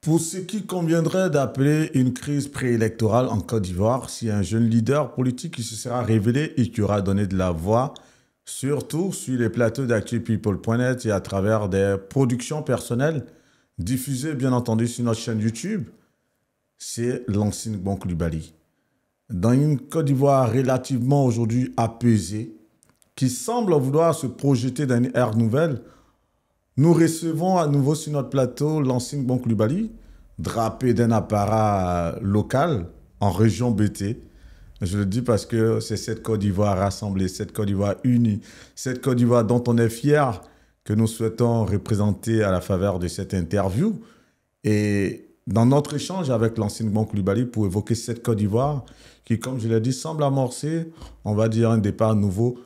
Pour ce qui conviendrait d'appeler une crise préélectorale en Côte d'Ivoire, si un jeune leader politique qui se sera révélé et qui aura donné de la voix, surtout sur les plateaux d'actupeople.net et à travers des productions personnelles, diffusées bien entendu sur notre chaîne YouTube, c'est Lansing Bon Coulibaly. Dans une Côte d'Ivoire relativement aujourd'hui apaisée, qui semble vouloir se projeter dans une ère nouvelle, nous recevons à nouveau sur notre plateau Lansing Bon Coulibaly, drapé d'un apparat local en région BT. Je le dis parce que c'est cette Côte d'Ivoire rassemblée, cette Côte d'Ivoire unie, cette Côte d'Ivoire dont on est fier que nous souhaitons représenter à la faveur de cette interview. Et dans notre échange avec Lansing Bon Coulibaly pour évoquer cette Côte d'Ivoire qui, comme je l'ai dit, semble amorcer, on va dire, un départ nouveau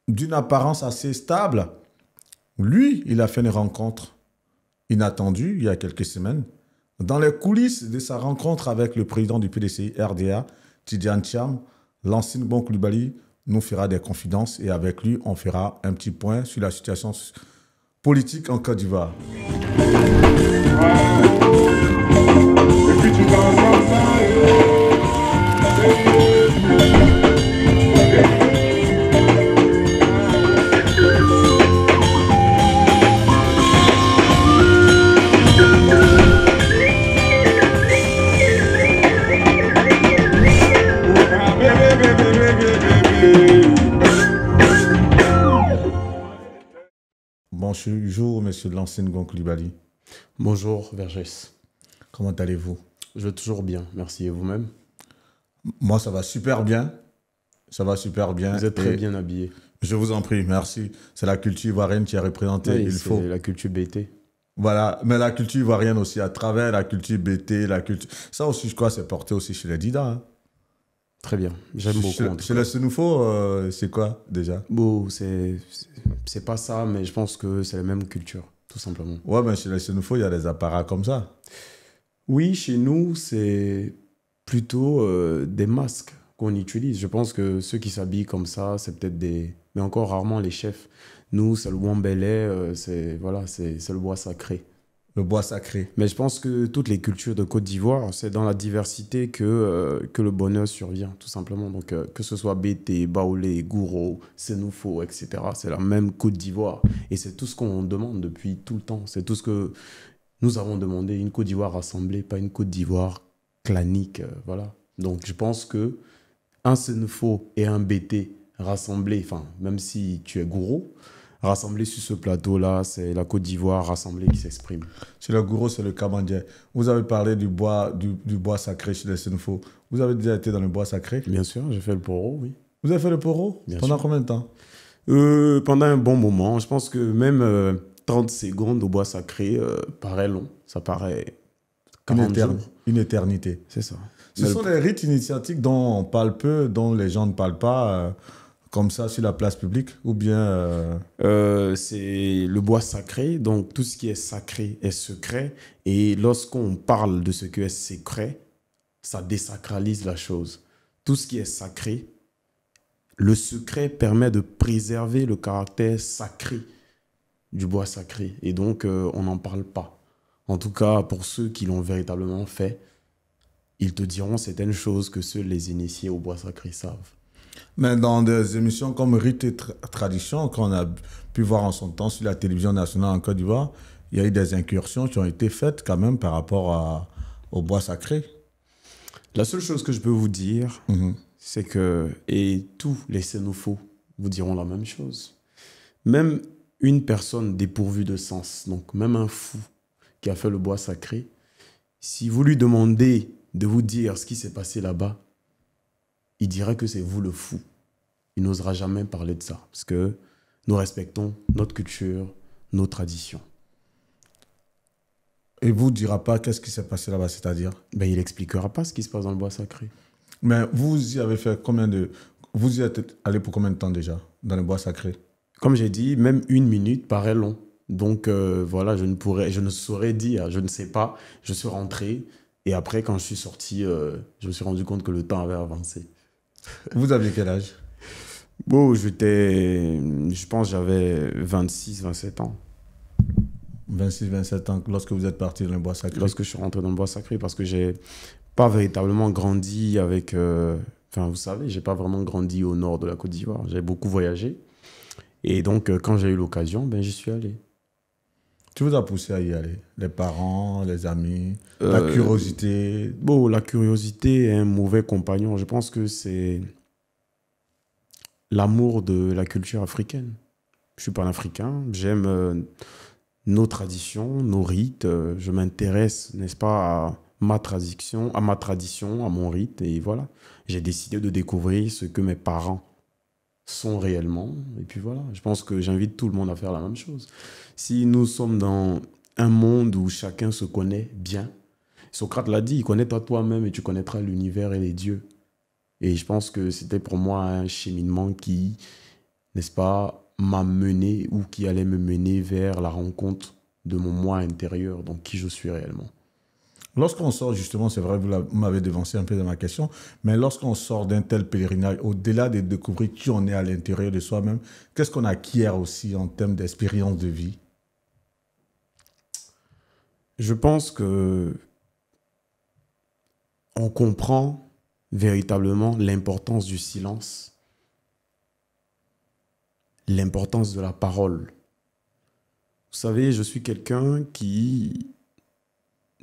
d'une apparence assez stable. Lui, il a fait une rencontre inattendue il y a quelques semaines. Dans les coulisses de sa rencontre avec le président du PDCI RDA, Tidjane Thiam, Lansing Bon Coulibaly nous fera des confidences et avec lui, on fera un petit point sur la situation politique en Côte d'Ivoire. Bonjour, monsieur Lansing Bon Coulibaly. Bonjour, Vergès. Comment allez-vous? Je vais toujours bien, merci. Et vous-même? Moi, ça va super bien. Ça va super bien. Vous êtes très bien habillé. Je vous en prie, merci. C'est la culture ivoirienne qui est représentée, Oui, il faut. la culture BT. Voilà, mais la culture ivoirienne aussi, à travers la culture BT, la culture... Ça aussi, je crois, c'est porté aussi chez les Dida. Hein. Très bien, j'aime beaucoup. Chez les Sénoufo, c'est quoi, déjà? Bon, c'est pas ça, mais je pense que c'est la même culture, tout simplement. Ouais, mais chez les Sénoufo, il y a des apparats comme ça. Oui, chez nous, c'est plutôt des masques qu'on utilise. Je pense que ceux qui s'habillent comme ça, c'est peut-être des... Mais encore rarement les chefs. Nous, c'est le Wambélé, c'est le bois sacré. Le bois sacré. Mais je pense que toutes les cultures de Côte d'Ivoire, c'est dans la diversité que le bonheur survient, tout simplement. Donc, que ce soit Bété, Baoulé, Gouro, Sénoufo, etc., c'est la même Côte d'Ivoire. Et c'est tout ce qu'on demande depuis tout le temps. C'est tout ce que nous avons demandé. Une Côte d'Ivoire rassemblée, pas une Côte d'Ivoire clanique. Voilà. Donc, je pense que un Sénoufo et un Bété rassemblés, enfin, même si tu es Gouro, rassemblés sur ce plateau-là, c'est la Côte d'Ivoire rassemblée qui s'exprime. Chez le Gouro, c'est le Kamandjé. Vous avez parlé du bois sacré chez les Sénoufo. Vous avez déjà été dans le bois sacré? Bien sûr, j'ai fait le poro, oui. Vous avez fait le poro? Pendant combien de temps? Pendant un bon moment. Je pense que même 30 secondes au bois sacré paraît long. Ça paraît 40 jours. Une éternité. C'est ça. Ce sont les rites initiatiques dont on parle peu, dont les gens ne parlent pas... comme ça sur la place publique ou bien... C'est le bois sacré, donc tout ce qui est sacré est secret. Et lorsqu'on parle de ce qui est secret, ça désacralise la chose. Tout ce qui est sacré, le secret permet de préserver le caractère sacré du bois sacré. Et donc, on n'en parle pas. En tout cas, pour ceux qui l'ont véritablement fait, ils te diront certaines choses que seuls les initiés au bois sacré savent. Mais dans des émissions comme Rite et Tradition, qu'on a pu voir en son temps sur la télévision nationale en Côte d'Ivoire, il y a eu des incursions qui ont été faites quand même par rapport au bois sacré. La seule chose que je peux vous dire, c'est que, et tous les Sénoufos vous diront la même chose, même une personne dépourvue de sens, donc même un fou qui a fait le bois sacré, si vous lui demandez de vous dire ce qui s'est passé là-bas, il dirait que c'est vous le fou. Il n'osera jamais parler de ça. Parce que nous respectons notre culture, nos traditions. Et vous ne dira pas qu'est-ce qui s'est passé là-bas, c'est-à-dire? Ben, il n'expliquera pas ce qui se passe dans le bois sacré. Mais vous y avez fait combien de... Vous y êtes allé pour combien de temps déjà, dans le bois sacré? Comme j'ai dit, même 1 minute paraît long. Donc voilà, je ne saurais dire, je ne sais pas. Je suis rentré et après, quand je suis sorti, je me suis rendu compte que le temps avait avancé. Vous aviez quel âge? Bon, je pense que j'avais 26, 27 ans. 26-27 ans, lorsque vous êtes parti dans le bois sacré. Lorsque je suis rentré dans le bois sacré, parce que j'ai pas véritablement grandi avec... Enfin, vous savez, j'ai pas vraiment grandi au nord de la Côte d'Ivoire. J'ai beaucoup voyagé. Et donc, quand j'ai eu l'occasion, ben, j'y suis allé. Tu vous as poussé à y aller? Les parents, les amis, la curiosité? Bon, la curiosité est un mauvais compagnon. Je pense que c'est l'amour de la culture africaine. Je suis panafricain, j'aime nos traditions, nos rites. Je m'intéresse, n'est-ce pas, à mon rite. Et voilà, j'ai décidé de découvrir ce que mes parents sont réellement. Et puis voilà, je pense que j'invite tout le monde à faire la même chose. Si nous sommes dans un monde où chacun se connaît bien, Socrate l'a dit, connais-toi toi-même et tu connaîtras l'univers et les dieux. Et je pense que c'était pour moi un cheminement qui, n'est-ce pas, m'a mené ou qui allait me mener vers la rencontre de mon moi intérieur, donc qui je suis réellement. Lorsqu'on sort, justement, c'est vrai, vous m'avez devancé un peu dans ma question, mais lorsqu'on sort d'un tel pèlerinage, au-delà de découvrir qui on est à l'intérieur de soi-même, qu'est-ce qu'on acquiert aussi en termes d'expérience de vie? Je pense que on comprend véritablement l'importance du silence, l'importance de la parole. Vous savez, je suis quelqu'un qui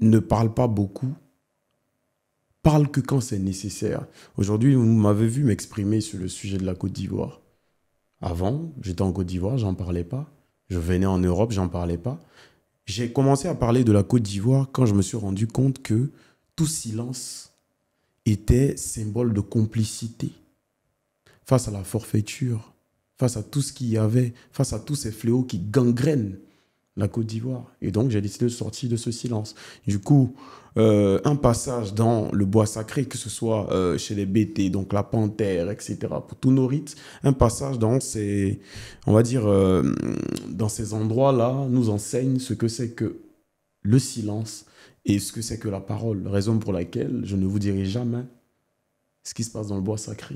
ne parle pas beaucoup, parle que quand c'est nécessaire. Aujourd'hui, vous m'avez vu m'exprimer sur le sujet de la Côte d'Ivoire. Avant, j'étais en Côte d'Ivoire, j'en parlais pas. Je venais en Europe, j'en parlais pas. J'ai commencé à parler de la Côte d'Ivoire quand je me suis rendu compte que tout silence était symbole de complicité face à la forfaiture, face à tout ce qu'il y avait, face à tous ces fléaux qui gangrènent la Côte d'Ivoire. Et donc, j'ai décidé de sortir de ce silence. Du coup, un passage dans le bois sacré, que ce soit chez les BT, donc la panthère, etc., pour tous nos rites, un passage dans ces, on va dire, dans ces endroits-là, nous enseigne ce que c'est que le silence et ce que c'est que la parole. Raison pour laquelle je ne vous dirai jamais ce qui se passe dans le bois sacré.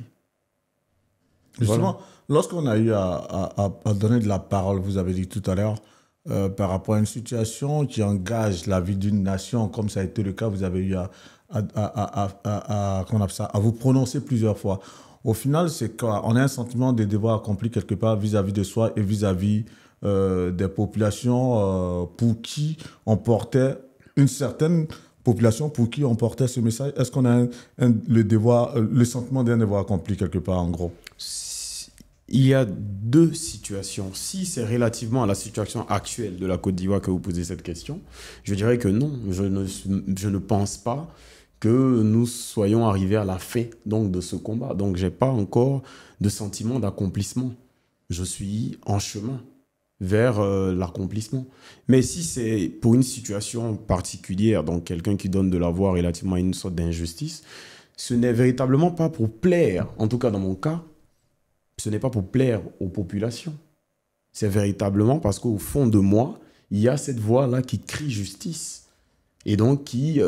Justement, lorsqu'on a eu à donner de la parole, vous avez dit tout à l'heure, par rapport à une situation qui engage la vie d'une nation, comme ça a été le cas, vous avez eu qu'on appelle ça, à vous prononcer plusieurs fois. Au final, c'est qu'on a un sentiment de devoir accompli quelque part vis-à-vis de soi et vis-à-vis des populations pour qui on portait une certaine population pour qui on portait ce message. Est-ce qu'on a le devoir, le sentiment d'un devoir accompli quelque part, en gros? Il y a deux situations. Si c'est relativement à la situation actuelle de la Côte d'Ivoire que vous posez cette question, je dirais que non. Je ne pense pas que nous soyons arrivés à la fin donc, de ce combat. Donc, je n'ai pas encore de sentiment d'accomplissement. Je suis en chemin vers l'accomplissement. Mais si c'est pour une situation particulière, donc quelqu'un qui donne de la voix relativement à une sorte d'injustice, ce n'est véritablement pas pour plaire, en tout cas dans mon cas, ce n'est pas pour plaire aux populations. C'est véritablement parce qu'au fond de moi, il y a cette voix-là qui crie justice. Et donc qui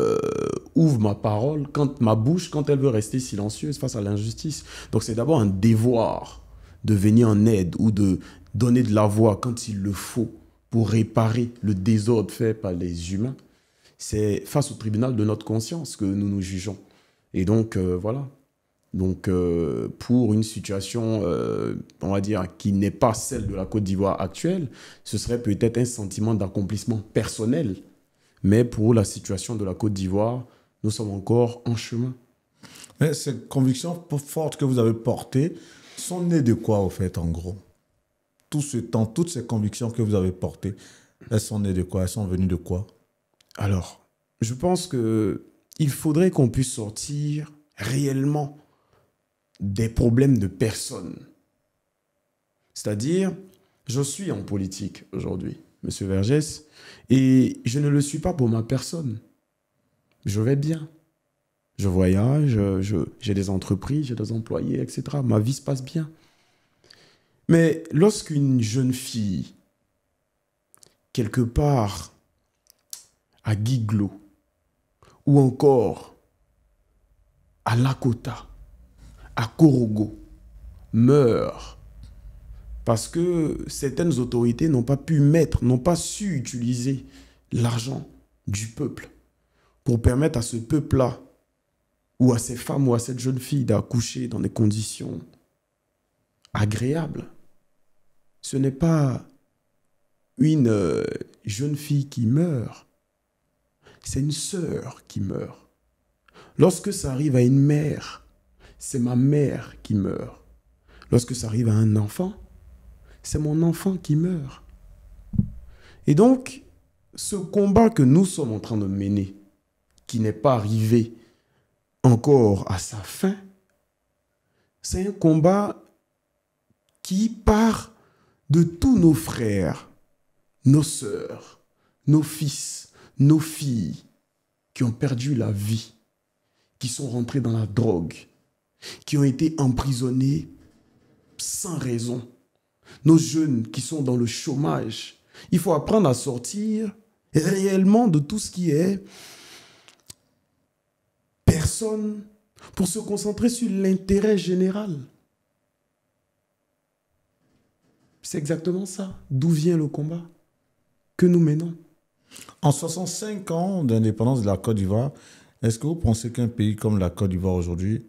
ouvre ma bouche quand elle veut rester silencieuse face à l'injustice. Donc c'est d'abord un devoir de venir en aide ou de donner de la voix quand il le faut pour réparer le désordre fait par les humains. C'est face au tribunal de notre conscience que nous nous jugeons. Et donc voilà. Donc, pour une situation, on va dire, qui n'est pas celle de la Côte d'Ivoire actuelle, ce serait peut-être un sentiment d'accomplissement personnel. Mais pour la situation de la Côte d'Ivoire, nous sommes encore en chemin. Mais ces convictions fortes que vous avez portées sont nées de quoi, au fait, en gros? Tout ce temps, toutes ces convictions que vous avez portées, elles sont nées de quoi? Elles sont venues de quoi? Alors, je pense qu'il faudrait qu'on puisse sortir réellement des problèmes de personnes. C'est-à-dire, je suis en politique aujourd'hui, Monsieur Vergès, et je ne le suis pas pour ma personne. Je vais bien. Je voyage, j'ai des entreprises, j'ai des employés, etc. Ma vie se passe bien. Mais lorsqu'une jeune fille, quelque part à Guiglo, ou encore à Lakota, à Korogo, meurt Parce que certaines autorités n'ont pas pu mettre, n'ont pas su utiliser l'argent du peuple pour permettre à ce peuple-là, ou à ces femmes ou à cette jeune fille d'accoucher dans des conditions agréables. Ce n'est pas une jeune fille qui meurt, c'est une sœur qui meurt. Lorsque ça arrive à une mère, c'est ma mère qui meurt. Lorsque ça arrive à un enfant, c'est mon enfant qui meurt. Et donc, ce combat que nous sommes en train de mener, qui n'est pas arrivé encore à sa fin, c'est un combat qui part de tous nos frères, nos sœurs, nos fils, nos filles qui ont perdu la vie, qui sont rentrés dans la drogue, qui ont été emprisonnés sans raison. Nos jeunes qui sont dans le chômage. Il faut apprendre à sortir réellement de tout ce qui est personne pour se concentrer sur l'intérêt général. C'est exactement ça. D'où vient le combat que nous menons. En 65 ans d'indépendance de la Côte d'Ivoire, est-ce que vous pensez qu'un pays comme la Côte d'Ivoire aujourd'hui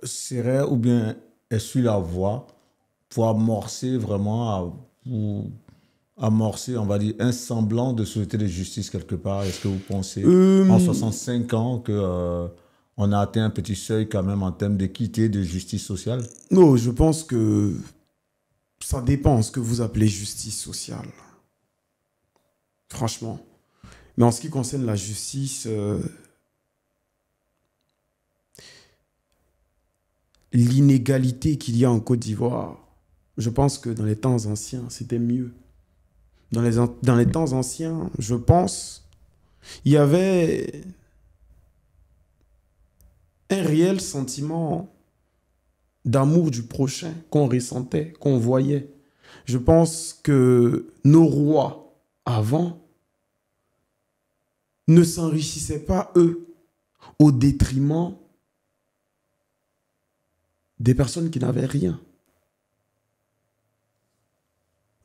serait ou bien est sur la voie pour amorcer vraiment, amorcer, on va dire, un semblant de société de justice quelque part? Est-ce que vous pensez en 65 ans que on a atteint un petit seuil quand même en termes d'équité, de justice sociale? Non, je pense que ça dépend de ce que vous appelez justice sociale. Franchement. Mais en ce qui concerne la justice, l'inégalité qu'il y a en Côte d'Ivoire, je pense que dans les temps anciens, c'était mieux. Dans les temps anciens, je pense, il y avait un réel sentiment d'amour du prochain qu'on ressentait, qu'on voyait. Je pense que nos rois, avant, ne s'enrichissaient pas, eux, au détriment des personnes qui n'avaient rien.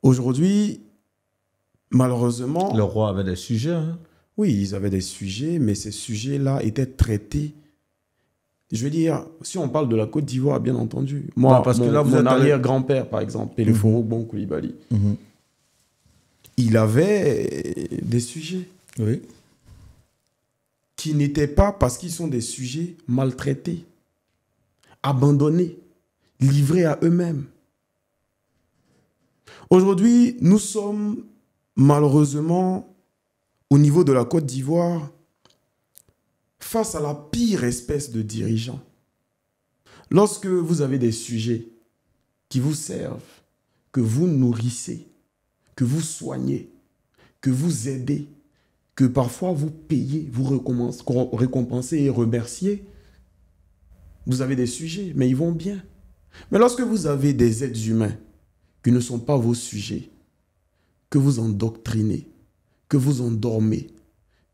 Aujourd'hui, malheureusement... Le roi avait des sujets. Hein? Oui, ils avaient des sujets, mais ces sujets-là étaient traités. Je veux dire, si on parle de la Côte d'Ivoire, bien entendu. Moi, parce que là, vous mon êtes arrière-grand-père, par exemple, Peleforo Bon Koulibaly, il avait des sujets. Oui. Qui n'étaient pas, parce qu'ils sont des sujets maltraités, abandonnés, livrés à eux-mêmes. Aujourd'hui, nous sommes malheureusement, au niveau de la Côte d'Ivoire, face à la pire espèce de dirigeants. Lorsque vous avez des sujets qui vous servent, que vous nourrissez, que vous soignez, que vous aidez, que parfois vous payez, vous récompensez et remerciez, vous avez des sujets, mais ils vont bien. Mais lorsque vous avez des êtres humains qui ne sont pas vos sujets, que vous endoctrinez, que vous endormez,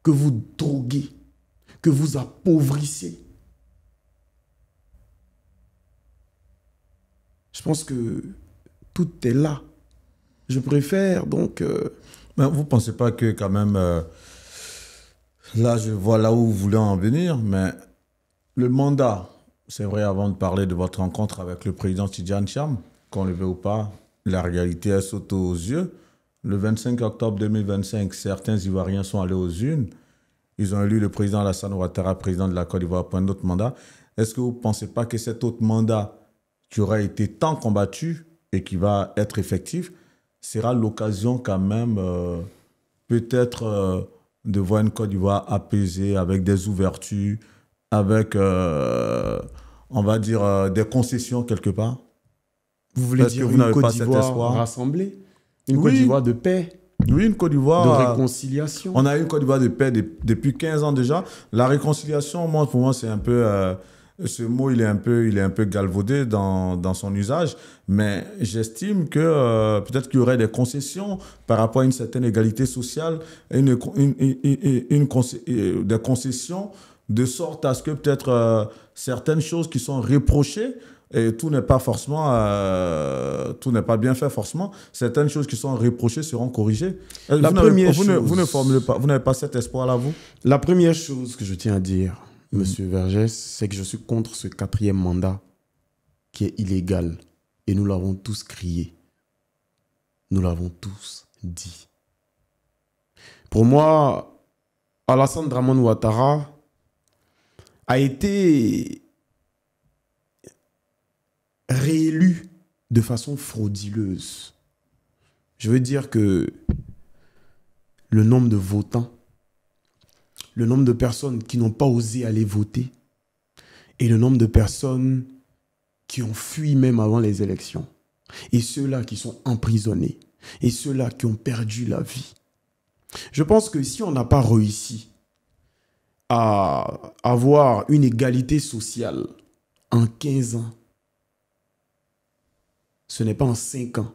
que vous droguez, que vous appauvrissez, je pense que tout est là. Je préfère donc... Mais vous ne pensez pas que quand même... là, je vois là où vous voulez en venir, mais le mandat, c'est vrai, avant de parler de votre rencontre avec le président Tidjane Thiam, qu'on le veut ou pas, la réalité, elle saute aux yeux. Le 25 octobre 2025, certains Ivoiriens sont allés aux urnes. Ils ont élu le président Alassane Ouattara, président de la Côte d'Ivoire, pour un autre mandat. Est-ce que vous ne pensez pas que cet autre mandat qui aura été tant combattu et qui va être effectif sera l'occasion quand même peut-être de voir une Côte d'Ivoire apaisée, avec des ouvertures, avec, on va dire, des concessions quelque part? Vous voulez dire une Côte d'Ivoire rassemblée? Une Côte d'Ivoire de paix? Oui, une Côte d'Ivoire... de réconciliation? On a eu une Côte d'Ivoire de paix depuis 15 ans déjà. La réconciliation, moi, pour moi, c'est un peu... ce mot, il est un peu galvaudé dans son usage, mais j'estime que peut-être qu'il y aurait des concessions par rapport à une certaine égalité sociale, des concessions de sorte à ce que peut-être certaines choses qui sont reprochées Et tout n'est pas forcément, tout n'est pas bien fait forcément. Certaines choses qui sont reprochées seront corrigées. Vous ne formulez pas, vous n'avez pas cet espoir-là, vous? La première chose que je tiens à dire, Monsieur Vergès, c'est que je suis contre ce 4e mandat qui est illégal. Et nous l'avons tous crié. Nous l'avons tous dit. Pour moi, Alassane Dramane Ouattara a été réélu de façon frauduleuse. Je veux dire que le nombre de votants, le nombre de personnes qui n'ont pas osé aller voter et le nombre de personnes qui ont fui même avant les élections et ceux-là qui sont emprisonnés et ceux-là qui ont perdu la vie. Je pense que si on n'a pas réussi à avoir une égalité sociale en 15 ans, ce n'est pas en 5 ans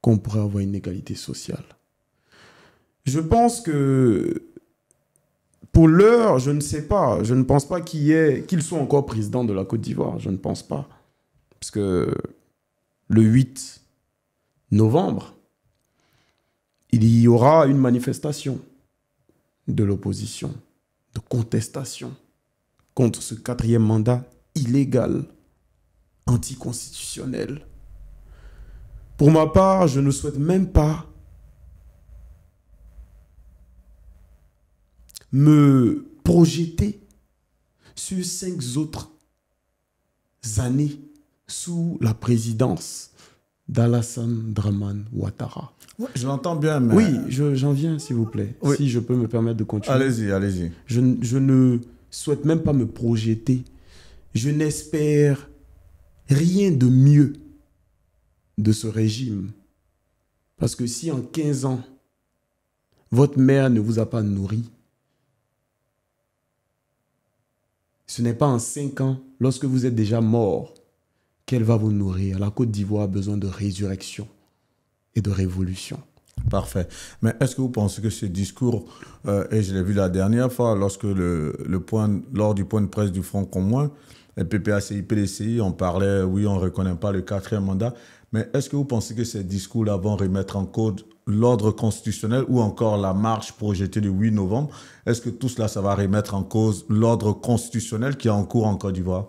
qu'on pourrait avoir une égalité sociale. Je pense que pour l'heure, je ne sais pas, je ne pense pas qu'il soit encore président de la Côte d'Ivoire, je ne pense pas. Parce que le 8 novembre, il y aura une manifestation de l'opposition, de contestation contre ce 4e mandat illégal, anticonstitutionnel. Pour ma part, je ne souhaite même pas me projeter sur 5 autres années sous la présidence d'Alassane Dramane Ouattara. Ouais, je l'entends bien, mais... Oui, j'en viens, s'il vous plaît, oui. Si je peux me permettre de continuer. Allez-y, allez-y. Je ne souhaite même pas me projeter. Je n'espère rien de mieux de ce régime. Parce que si en 15 ans, votre mère ne vous a pas nourri, ce n'est pas en 5 ans, lorsque vous êtes déjà mort, qu'elle va vous nourrir. La Côte d'Ivoire a besoin de résurrection et de révolution. Parfait. Mais est-ce que vous pensez que ce discours, et je l'ai vu la dernière fois, lors du point de presse du Front commun, PPACI, PDCI, on parlait, oui, on ne reconnaît pas le 4e mandat, mais est-ce que vous pensez que ces discours-là vont remettre en cause l'ordre constitutionnel ou encore la marche projetée le 8 novembre? Est-ce que tout cela, ça va remettre en cause l'ordre constitutionnel qui est en cours en Côte d'Ivoire?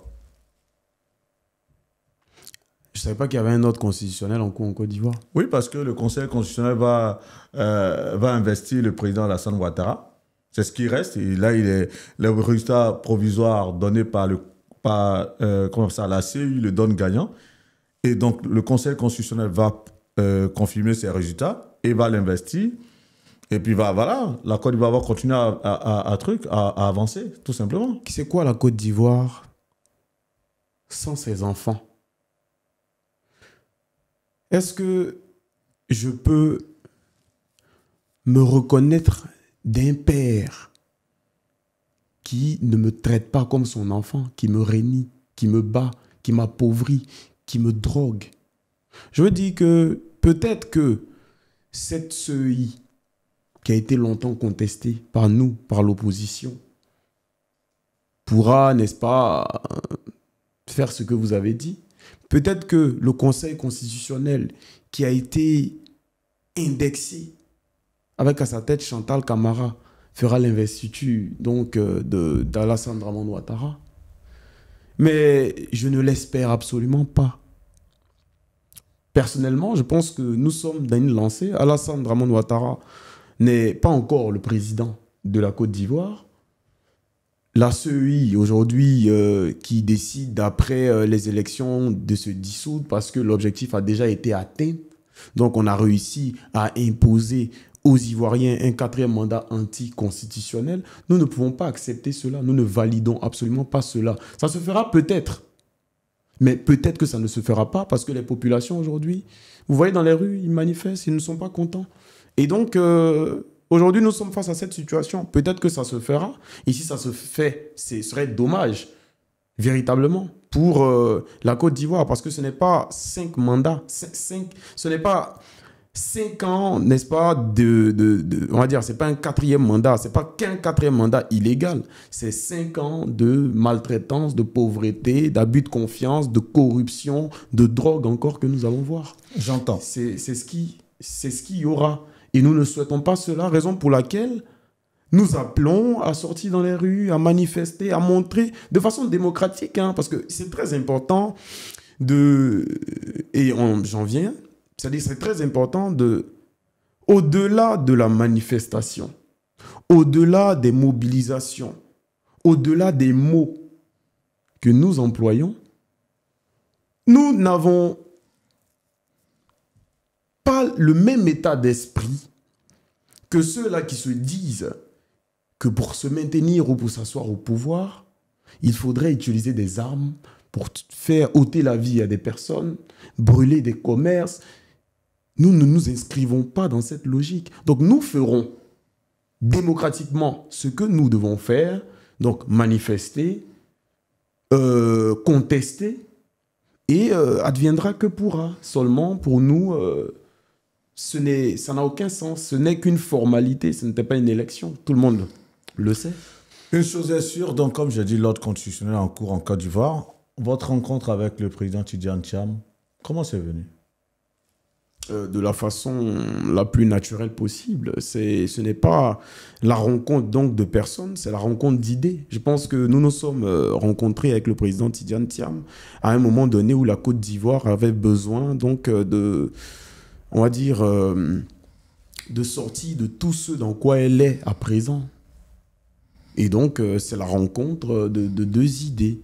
Je ne savais pas qu'il y avait un ordre constitutionnel en cours en Côte d'Ivoire. Oui, parce que le Conseil constitutionnel va investir le président Alassane Ouattara. C'est ce qui reste. Et là, le résultat provisoire donné par la CEI le donne gagnant. Et donc, le Conseil constitutionnel va confirmer ses résultats et va l'investir. Et puis, voilà, la Côte d'Ivoire va continuer à avancer, tout simplement. C'est quoi la Côte d'Ivoire sans ses enfants? Est-ce que je peux me reconnaître d'un père qui ne me traite pas comme son enfant, qui me renie, qui me bat, qui m'appauvrit, qui me drogue? Je veux dire que peut-être que cette CEI qui a été longtemps contestée par nous, par l'opposition, pourra, n'est-ce pas, faire ce que vous avez dit. Peut-être que le Conseil constitutionnel qui a été indexé avec à sa tête Chantal Camara fera l'investiture donc d'Alassane Dramane Ouattara. Mais je ne l'espère absolument pas. Personnellement, je pense que nous sommes dans une lancée. Alassane Dramane Ouattara n'est pas encore le président de la Côte d'Ivoire. La CEI, aujourd'hui, qui décide après les élections de se dissoudre parce que l'objectif a déjà été atteint. Donc, on a réussi à imposer aux Ivoiriens un 4e mandat anticonstitutionnel. Nous ne pouvons pas accepter cela. Nous ne validons absolument pas cela. Ça se fera peut-être. Mais peut-être que ça ne se fera pas parce que les populations aujourd'hui, vous voyez dans les rues, ils manifestent, ils ne sont pas contents. Et donc... aujourd'hui, nous sommes face à cette situation. Peut-être que ça se fera. Et si ça se fait, ce serait dommage, véritablement, pour la Côte d'Ivoire. Parce que ce n'est pas 5 mandats. Ce n'est pas 5 ans, n'est-ce pas, on va dire, c'est pas un 4e mandat, c'est pas qu'un 4e mandat illégal, c'est 5 ans de maltraitance, de pauvreté, d'abus de confiance, de corruption, de drogue encore que nous allons voir. J'entends. C'est ce qu'il y aura. Et nous ne souhaitons pas cela, raison pour laquelle nous appelons à sortir dans les rues, à manifester, à montrer de façon démocratique, hein, parce que c'est très important j'en viens, c'est-à-dire c'est très important au-delà de la manifestation, au-delà des mobilisations, au-delà des mots que nous employons, nous n'avons pas le même état d'esprit que ceux-là qui se disent que pour se maintenir ou pour s'asseoir au pouvoir, il faudrait utiliser des armes pour faire ôter la vie à des personnes, brûler des commerces. Nous ne nous inscrivons pas dans cette logique. Donc nous ferons démocratiquement ce que nous devons faire, donc manifester, contester, et adviendra que pourra. Seulement pour nous, ça n'a aucun sens, ce n'est qu'une formalité, ce n'était pas une élection, tout le monde le sait. Une chose est sûre, donc comme j'ai dit, l'ordre constitutionnel en cours en Côte d'Ivoire, votre rencontre avec le président Tidjane Thiam, comment c'est venu? De la façon la plus naturelle possible. Ce n'est pas la rencontre donc de personnes, c'est la rencontre d'idées. Je pense que nous nous sommes rencontrés avec le président Tidjane Thiam à un moment donné où la Côte d'Ivoire avait besoin donc on va dire, de sortir de tout ce dans quoi elle est à présent. Et donc, c'est la rencontre de deux idées,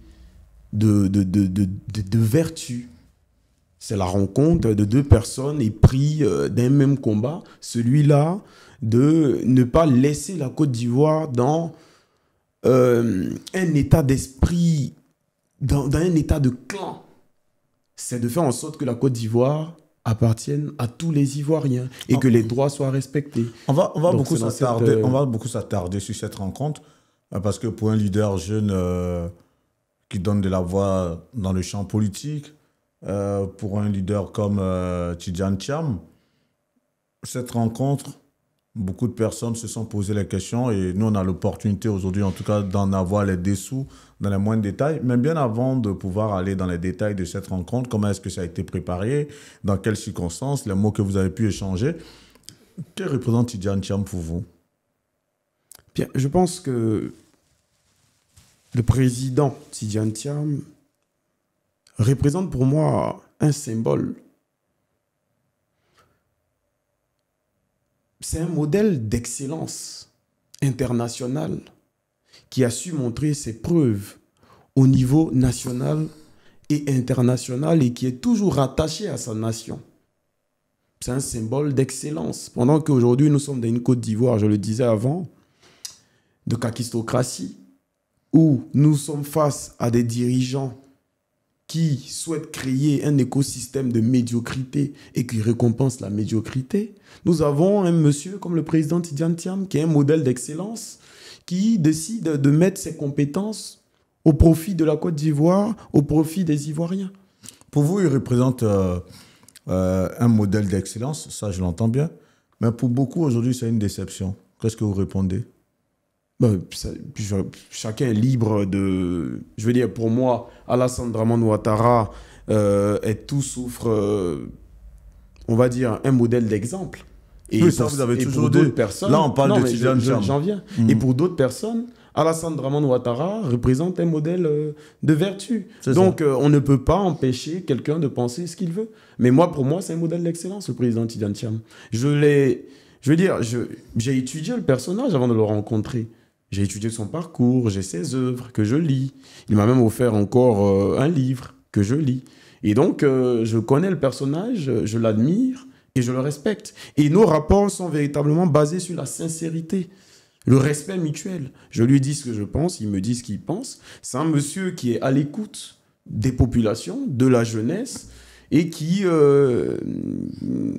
de vertus. C'est la rencontre de deux personnes épris d'un même combat, celui-là de ne pas laisser la Côte d'Ivoire dans un état d'esprit, dans un état de clan. C'est de faire en sorte que la Côte d'Ivoire appartienne à tous les Ivoiriens et que les droits soient respectés. On va beaucoup s'attarder sur cette rencontre parce que pour un leader jeune qui donne de la voix dans le champ politique, pour un leader comme Tidjane Thiam, cette rencontre, beaucoup de personnes se sont posé la question et nous on a l'opportunité aujourd'hui en tout cas d'en avoir les dessous dans les moindres détails, mais bien avant de pouvoir aller dans les détails de cette rencontre, comment est-ce que ça a été préparé, dans quelles circonstances, les mots que vous avez pu échanger, que représente Tidjane Thiam pour vous? Bien, je pense que le président Tidjane Thiam représente pour moi un symbole. C'est un modèle d'excellence internationale qui a su montrer ses preuves au niveau national et international et qui est toujours rattaché à sa nation. C'est un symbole d'excellence. Pendant qu'aujourd'hui, nous sommes dans une Côte d'Ivoire, je le disais avant, de kakistocratie, où nous sommes face à des dirigeants qui souhaitent créer un écosystème de médiocrité et qui récompensent la médiocrité, nous avons un monsieur comme le président Tidjane Thiam qui est un modèle d'excellence, qui décide de mettre ses compétences au profit de la Côte d'Ivoire, au profit des Ivoiriens. Pour vous, il représente un modèle d'excellence, ça je l'entends bien, mais pour beaucoup aujourd'hui c'est une déception. Qu'est-ce que vous répondez? Chacun est libre de... Je veux dire, pour moi, Alassane Dramane Ouattara est tout sauf, on va dire, un modèle d'exemple. Et oui, ça, vous avez toujours dit. Là, on parle de Tidjane Thiam. J'en viens. Et pour d'autres personnes, Alassane Dramane Ouattara représente un modèle de vertu. Donc, on ne peut pas empêcher quelqu'un de penser ce qu'il veut. Mais moi, pour moi, c'est un modèle d'excellence, le président Tidjane Thiam. J'ai étudié le personnage avant de le rencontrer. J'ai étudié son parcours, j'ai ses œuvres que je lis. Il m'a même offert encore un livre que je lis. Et donc, je connais le personnage, je l'admire et je le respecte. Et nos rapports sont véritablement basés sur la sincérité, le respect mutuel. Je lui dis ce que je pense, il me dit ce qu'il pense. C'est un monsieur qui est à l'écoute des populations, de la jeunesse, et qui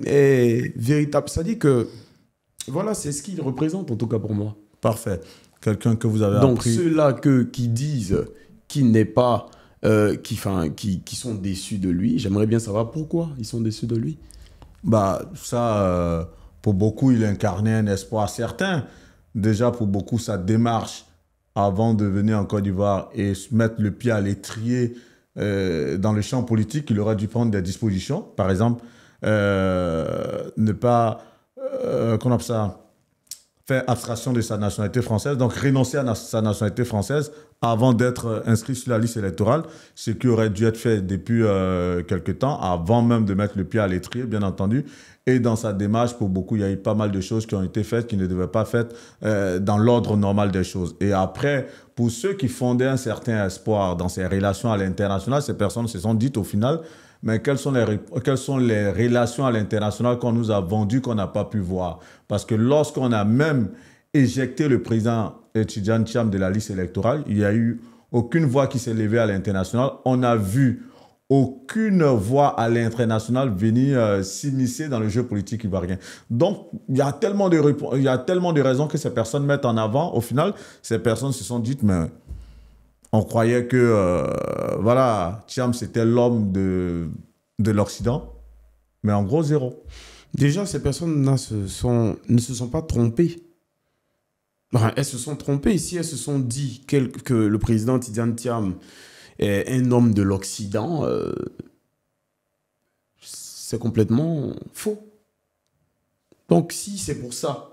est véritable. C'est-à-dire que, voilà, c'est ce qu'il représente, en tout cas pour moi. Parfait. Quelqu'un que vous avez donc appris. Ceux-là qui disent qu'il n'est pas, qui sont déçus de lui, j'aimerais bien savoir pourquoi ils sont déçus de lui. Bah, ça, pour beaucoup, il incarnait un espoir certain. Déjà, pour beaucoup, sa démarche avant de venir en Côte d'Ivoire et se mettre le pied à l'étrier dans le champ politique, il aurait dû prendre des dispositions. Par exemple, ne pas, qu'on appelle ça, faire abstraction de sa nationalité française, donc renoncer à sa nationalité française avant d'être inscrit sur la liste électorale, ce qui aurait dû être fait depuis quelque temps, avant même de mettre le pied à l'étrier, bien entendu. Et dans sa démarche, pour beaucoup, il y a eu pas mal de choses qui ont été faites, qui ne devaient pas être faites dans l'ordre normal des choses. Et après, pour ceux qui fondaient un certain espoir dans ces relations à l'international, ces personnes se sont dites au final, mais quelles sont les relations à l'international qu'on nous a vendues, qu'on n'a pas pu voir? Parce que lorsqu'on a même éjecté le président Tidjane Thiam de la liste électorale, il n'y a eu aucune voix qui s'est levée à l'international. On a vu aucune voix à l'international venir s'immiscer dans le jeu politique ivoirien. Donc, il y a tellement de raisons que ces personnes mettent en avant. Au final, ces personnes se sont dites, mais on croyait que, voilà, Thiam, c'était l'homme de l'Occident. Mais en gros, zéro. Déjà, ces personnes ne se sont pas trompées. Enfin, elles se sont trompées. Si elles se sont dit que le président Tidjane Thiam est un homme de l'Occident, c'est complètement faux. Donc, si c'est pour ça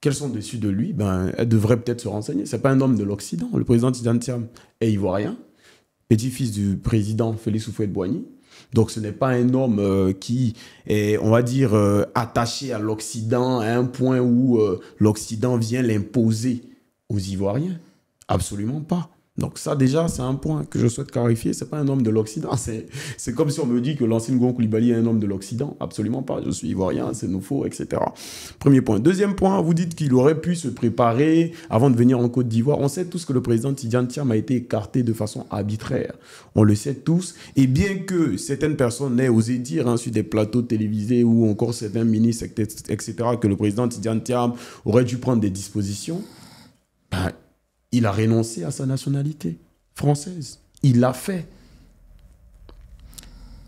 qu'elles sont déçues de lui, ben, elles devraient peut-être se renseigner. Ce n'est pas un homme de l'Occident. Le président Tidjane Thiam est ivoirien, petit-fils du président Félix Houphouët-Boigny. Donc, ce n'est pas un homme qui est, on va dire, attaché à l'Occident à un point où l'Occident vient l'imposer aux Ivoiriens. Absolument pas. Donc ça, déjà, c'est un point que je souhaite clarifier. Ce n'est pas un homme de l'Occident. C'est comme si on me dit que Lansana Gouron Coulibaly est un homme de l'Occident. Absolument pas. Je suis ivoirien, c'est nous faux, etc. Premier point. Deuxième point, vous dites qu'il aurait pu se préparer avant de venir en Côte d'Ivoire. On sait tous que le président Tidjane Thiam a été écarté de façon arbitraire. On le sait tous. Et bien que certaines personnes aient osé dire sur des plateaux télévisés ou encore certains ministres, etc., que le président Tidjane Thiam aurait dû prendre des dispositions, ben, il a renoncé à sa nationalité française. Il l'a fait.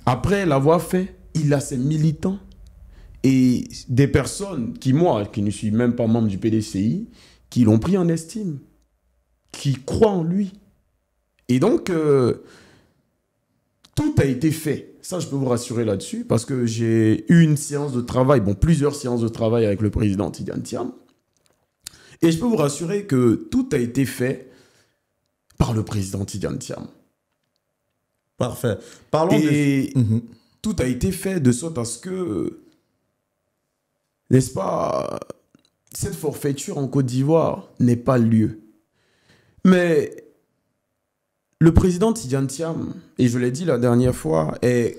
Après l'avoir fait, il a ses militants et des personnes qui, moi, qui ne suis même pas membre du PDCI, qui l'ont pris en estime, qui croient en lui. Et donc, tout a été fait. Ça, je peux vous rassurer là-dessus parce que j'ai eu une séance de travail, plusieurs séances de travail avec le président Tidjane Thiam. Et je peux vous rassurer que tout a été fait par le président Tidjane Thiam. Parfait. Tout a été fait de sorte à ce que, n'est-ce pas, cette forfaiture en Côte d'Ivoire n'ait pas lieu. Mais le président Tidjane Thiam, et je l'ai dit la dernière fois, est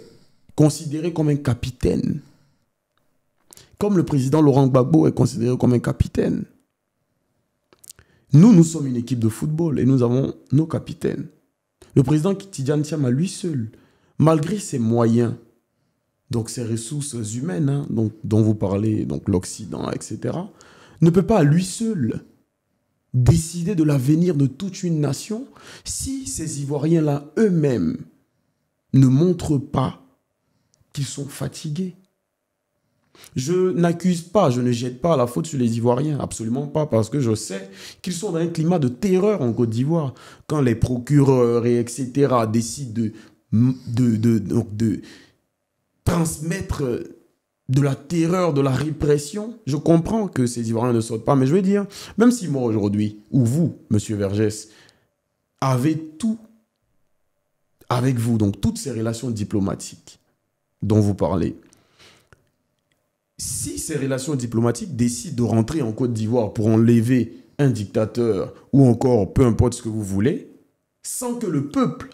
considéré comme un capitaine. Comme le président Laurent Gbagbo est considéré comme un capitaine. Nous sommes une équipe de football et nous avons nos capitaines. Le président Tidjane Thiam à lui seul, malgré ses moyens, donc ses ressources humaines, donc, dont vous parlez, donc l'Occident, etc., ne peut pas à lui seul décider de l'avenir de toute une nation si ces Ivoiriens-là eux-mêmes ne montrent pas qu'ils sont fatigués. Je n'accuse pas, je ne jette pas la faute sur les Ivoiriens, absolument pas, parce que je sais qu'ils sont dans un climat de terreur en Côte d'Ivoire. Quand les procureurs et etc. décident de transmettre de la terreur, de la répression, je comprends que ces Ivoiriens ne sortent pas. Mais je veux dire, même si moi aujourd'hui, ou vous, monsieur Vergès, avez tout avec vous, donc toutes ces relations diplomatiques dont vous parlez, si ces relations diplomatiques décident de rentrer en Côte d'Ivoire pour enlever un dictateur ou encore peu importe ce que vous voulez, sans que le peuple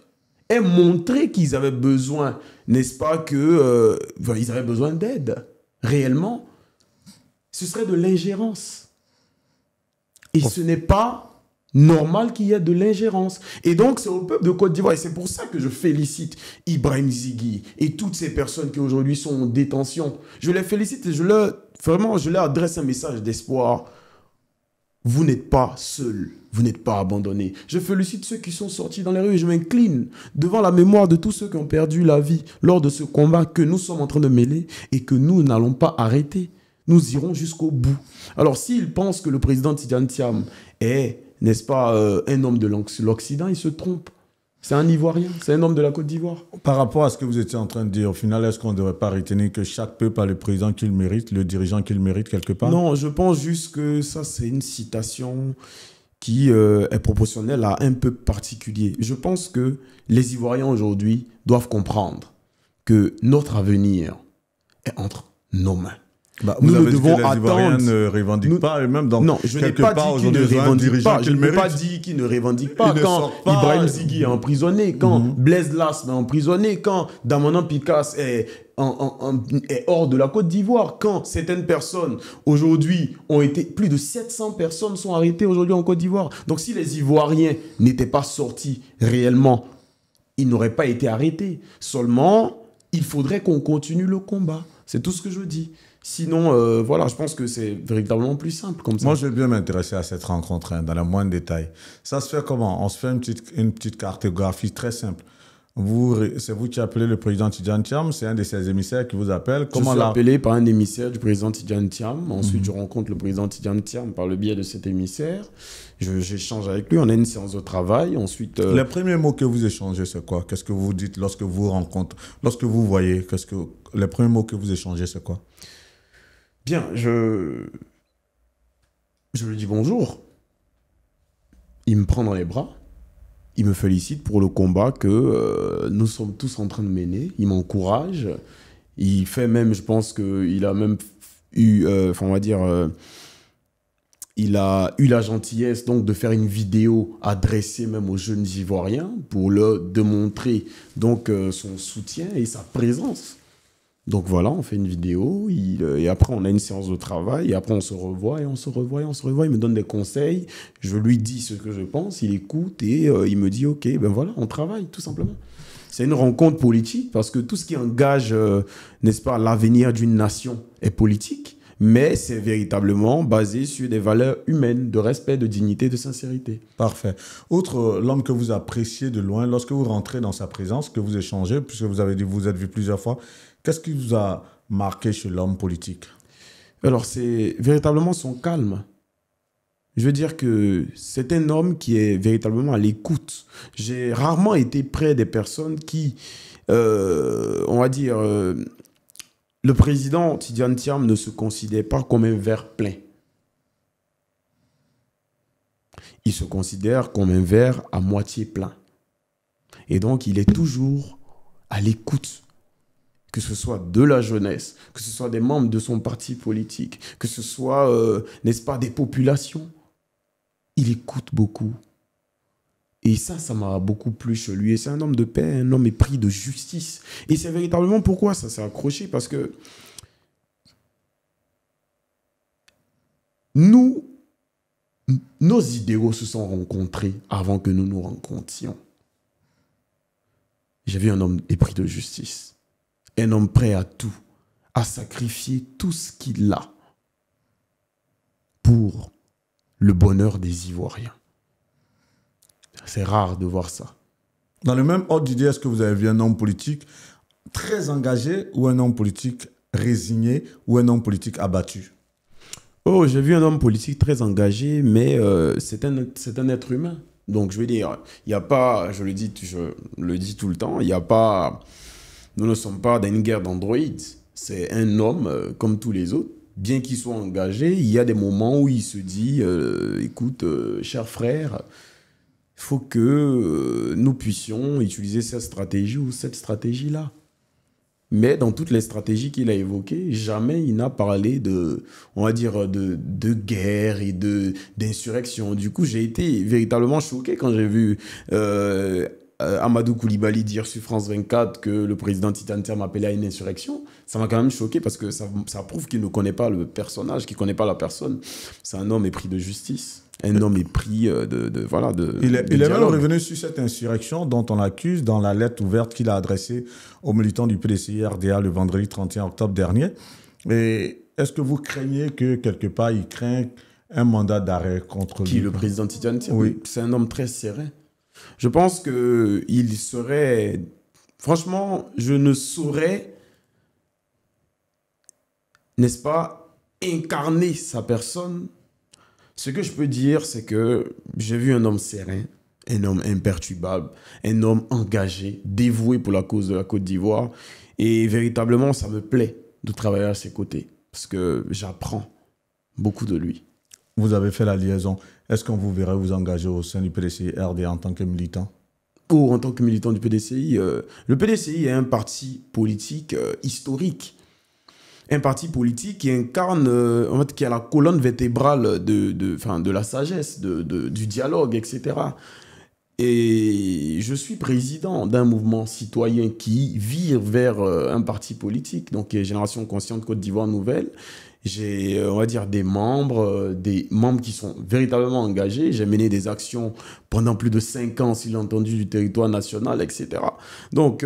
ait montré qu'ils avaient besoin, n'est-ce pas, ils avaient besoin d'aide, réellement, ce serait de l'ingérence. Et ce n'est pas normal qu'il y ait de l'ingérence. Et donc, c'est au peuple de Côte d'Ivoire. Et c'est pour ça que je félicite Ibrahim Zighi et toutes ces personnes qui aujourd'hui sont en détention. Je les félicite et je leur adresse un message d'espoir. vous n'êtes pas seuls, vous n'êtes pas abandonnés. Je félicite ceux qui sont sortis dans les rues et je m'incline devant la mémoire de tous ceux qui ont perdu la vie lors de ce combat que nous sommes en train de mêler et que nous n'allons pas arrêter. Nous irons jusqu'au bout. Alors, s'ils pensent que le président Tidiane Thiam est, n'est-ce pas, un homme de l'Occident, ils se trompent. C'est un Ivoirien, c'est un homme de la Côte d'Ivoire. Par rapport à ce que vous étiez en train de dire, au final, est-ce qu'on ne devrait pas retenir que chaque peuple a le président qu'il mérite, le dirigeant qu'il mérite quelque part? Non, je pense juste que ça, c'est une citation qui est proportionnelle à un peuple particulier. Je pense que les Ivoiriens aujourd'hui doivent comprendre que notre avenir est entre nos mains. Bah, vous avez dit que les Ivoiriens ne revendiquent pas eux-mêmes. Donc, non, je n'ai pas dit qu'ils ne revendiquent pas. Je n'ai pas dit qu'ils ne revendiquent pas. Quand Ibrahim Ziggy est emprisonné, quand Blaise Lasme est emprisonné, quand Damanan Picasse est hors de la Côte d'Ivoire, quand certaines personnes aujourd'hui ont été, plus de 700 personnes sont arrêtées aujourd'hui en Côte d'Ivoire. Donc si les Ivoiriens n'étaient pas sortis réellement, ils n'auraient pas été arrêtés. Seulement, il faudrait qu'on continue le combat. C'est tout ce que je dis. Sinon, voilà, je pense que c'est véritablement plus simple comme ça. Moi, je vais bien m'intéresser à cette rencontre, dans le moindre détail. Ça se fait comment? On se fait une petite cartographie très simple. C'est vous qui appelez le président Tidiane Thiam, c'est un de ses émissaires qui vous appelle. Comment je suis appelé par un émissaire du président Tidiane Thiam. Ensuite, je rencontre le président Tidiane Thiam par le biais de cet émissaire. J'échange avec lui, on a une séance de travail. Ensuite, les premiers mots que vous échangez, c'est quoi? Qu'est-ce que vous dites lorsque vous rencontrez, lorsque vous voyez? Les premiers mots que vous échangez, c'est quoi? Bien, je lui dis bonjour. Il me prend dans les bras. Il me félicite pour le combat que nous sommes tous en train de mener. Il m'encourage. Il fait même, je pense qu'il a même eu, on va dire, il a eu la gentillesse donc de faire une vidéo adressée même aux jeunes Ivoiriens pour leur démontrer donc son soutien et sa présence. Donc voilà, on fait une vidéo et après on a une séance de travail et après on se revoit et on se revoit et on se revoit. Il me donne des conseils, je lui dis ce que je pense, il écoute et il me dit ok, ben voilà, on travaille tout simplement. C'est une rencontre politique parce que tout ce qui engage, n'est-ce pas, l'avenir d'une nation est politique, mais c'est véritablement basé sur des valeurs humaines, de respect, de dignité, de sincérité. Parfait. Outre l'homme que vous appréciez de loin, lorsque vous rentrez dans sa présence, que vous échangez, puisque vous avez dit que vous êtes vu plusieurs fois, qu'est-ce qui vous a marqué chez l'homme politique? Alors, c'est véritablement son calme. Je veux dire que c'est un homme qui est véritablement à l'écoute. J'ai rarement été près des personnes qui, on va dire, le président Tidiane Thiam ne se considère pas comme un verre plein. Il se considère comme un verre à moitié plein. Et donc, il est toujours à l'écoute. Que ce soit de la jeunesse, que ce soit des membres de son parti politique, que ce soit, n'est-ce pas, des populations. Il écoute beaucoup. Et ça m'a beaucoup plu chez lui. Et c'est un homme de paix, un homme épris de justice. Et c'est véritablement pourquoi ça s'est accroché. Parce que nos idéaux se sont rencontrés avant que nous nous rencontrions. J'ai vu un homme épris de justice. Un homme prêt à tout, à sacrifier tout ce qu'il a pour le bonheur des Ivoiriens. C'est rare de voir ça. Dans le même ordre d'idée, est-ce que vous avez vu un homme politique très engagé ou un homme politique résigné ou un homme politique abattu? Oh, j'ai vu un homme politique très engagé, mais c'est un être humain. Donc, je veux dire, il n'y a pas, je le dis tout le temps, il n'y a pas... Nous ne sommes pas dans une guerre d'androïdes. C'est un homme comme tous les autres. Bien qu'il soit engagé, il y a des moments où il se dit écoute, cher frère, il faut que nous puissions utiliser cette stratégie ou cette stratégie-là. Mais dans toutes les stratégies qu'il a évoquées, jamais il n'a parlé de, on va dire, de guerre et d'insurrection. Du coup, j'ai été véritablement choqué quand j'ai vu... Amadou Koulibaly dire sur France 24 que le président Tidiane Thiam appelait à une insurrection, ça m'a quand même choqué parce que ça prouve qu'il ne connaît pas le personnage, qu'il ne connaît pas la personne. C'est un homme épris de justice, un homme épris voilà. Il est même revenu sur cette insurrection dont on l'accuse dans la lettre ouverte qu'il a adressée aux militants du PDCI-RDA le vendredi 31 octobre dernier. Et est-ce que vous craignez que quelque part il craint un mandat d'arrêt contre Qui, lui. le président Tidjane Thiam? Oui. C'est un homme très serein. Je pense qu'il serait... Franchement, je ne saurais, n'est-ce pas, incarner sa personne. Ce que je peux dire, c'est que j'ai vu un homme serein, un homme imperturbable, un homme engagé, dévoué pour la cause de la Côte d'Ivoire. Et véritablement, ça me plaît de travailler à ses côtés parce que j'apprends beaucoup de lui. Vous avez fait la liaison. Est-ce qu'on vous verrait vous engager au sein du PDCI-RD en tant que militant? Ou en tant que militant du PDCI, le PDCI est un parti politique historique. Un parti politique qui incarne, en fait, qui a la colonne vertébrale de la sagesse, du dialogue, etc. Et je suis président d'un mouvement citoyen qui vire vers un parti politique, donc Génération Consciente Côte d'Ivoire Nouvelle. J'ai, on va dire, des membres qui sont véritablement engagés. J'ai mené des actions pendant plus de 5 ans, s'il est entendu, du territoire national, etc. Donc,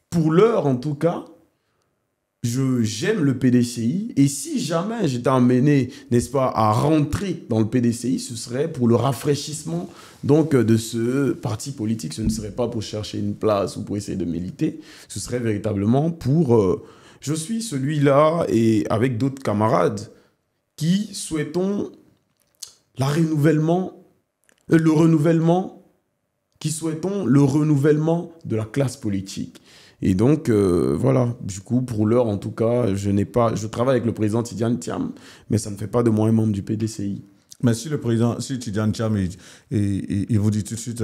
pour l'heure, en tout cas, j'aime le PDCI. Et si jamais j'étais amené, n'est-ce pas, à rentrer dans le PDCI, ce serait pour le rafraîchissement donc, de ce parti politique. Ce ne serait pas pour chercher une place ou pour essayer de militer. Ce serait véritablement pour... je suis celui-là, et avec d'autres camarades, qui souhaitons qui souhaitons le renouvellement de la classe politique. Et donc, voilà, du coup, pour l'heure, en tout cas, je travaille avec le président Tidjane Thiam, mais ça ne fait pas de moi un membre du PDCI. Mais si le président, si Tidjane Thiam, il vous dit tout de suite,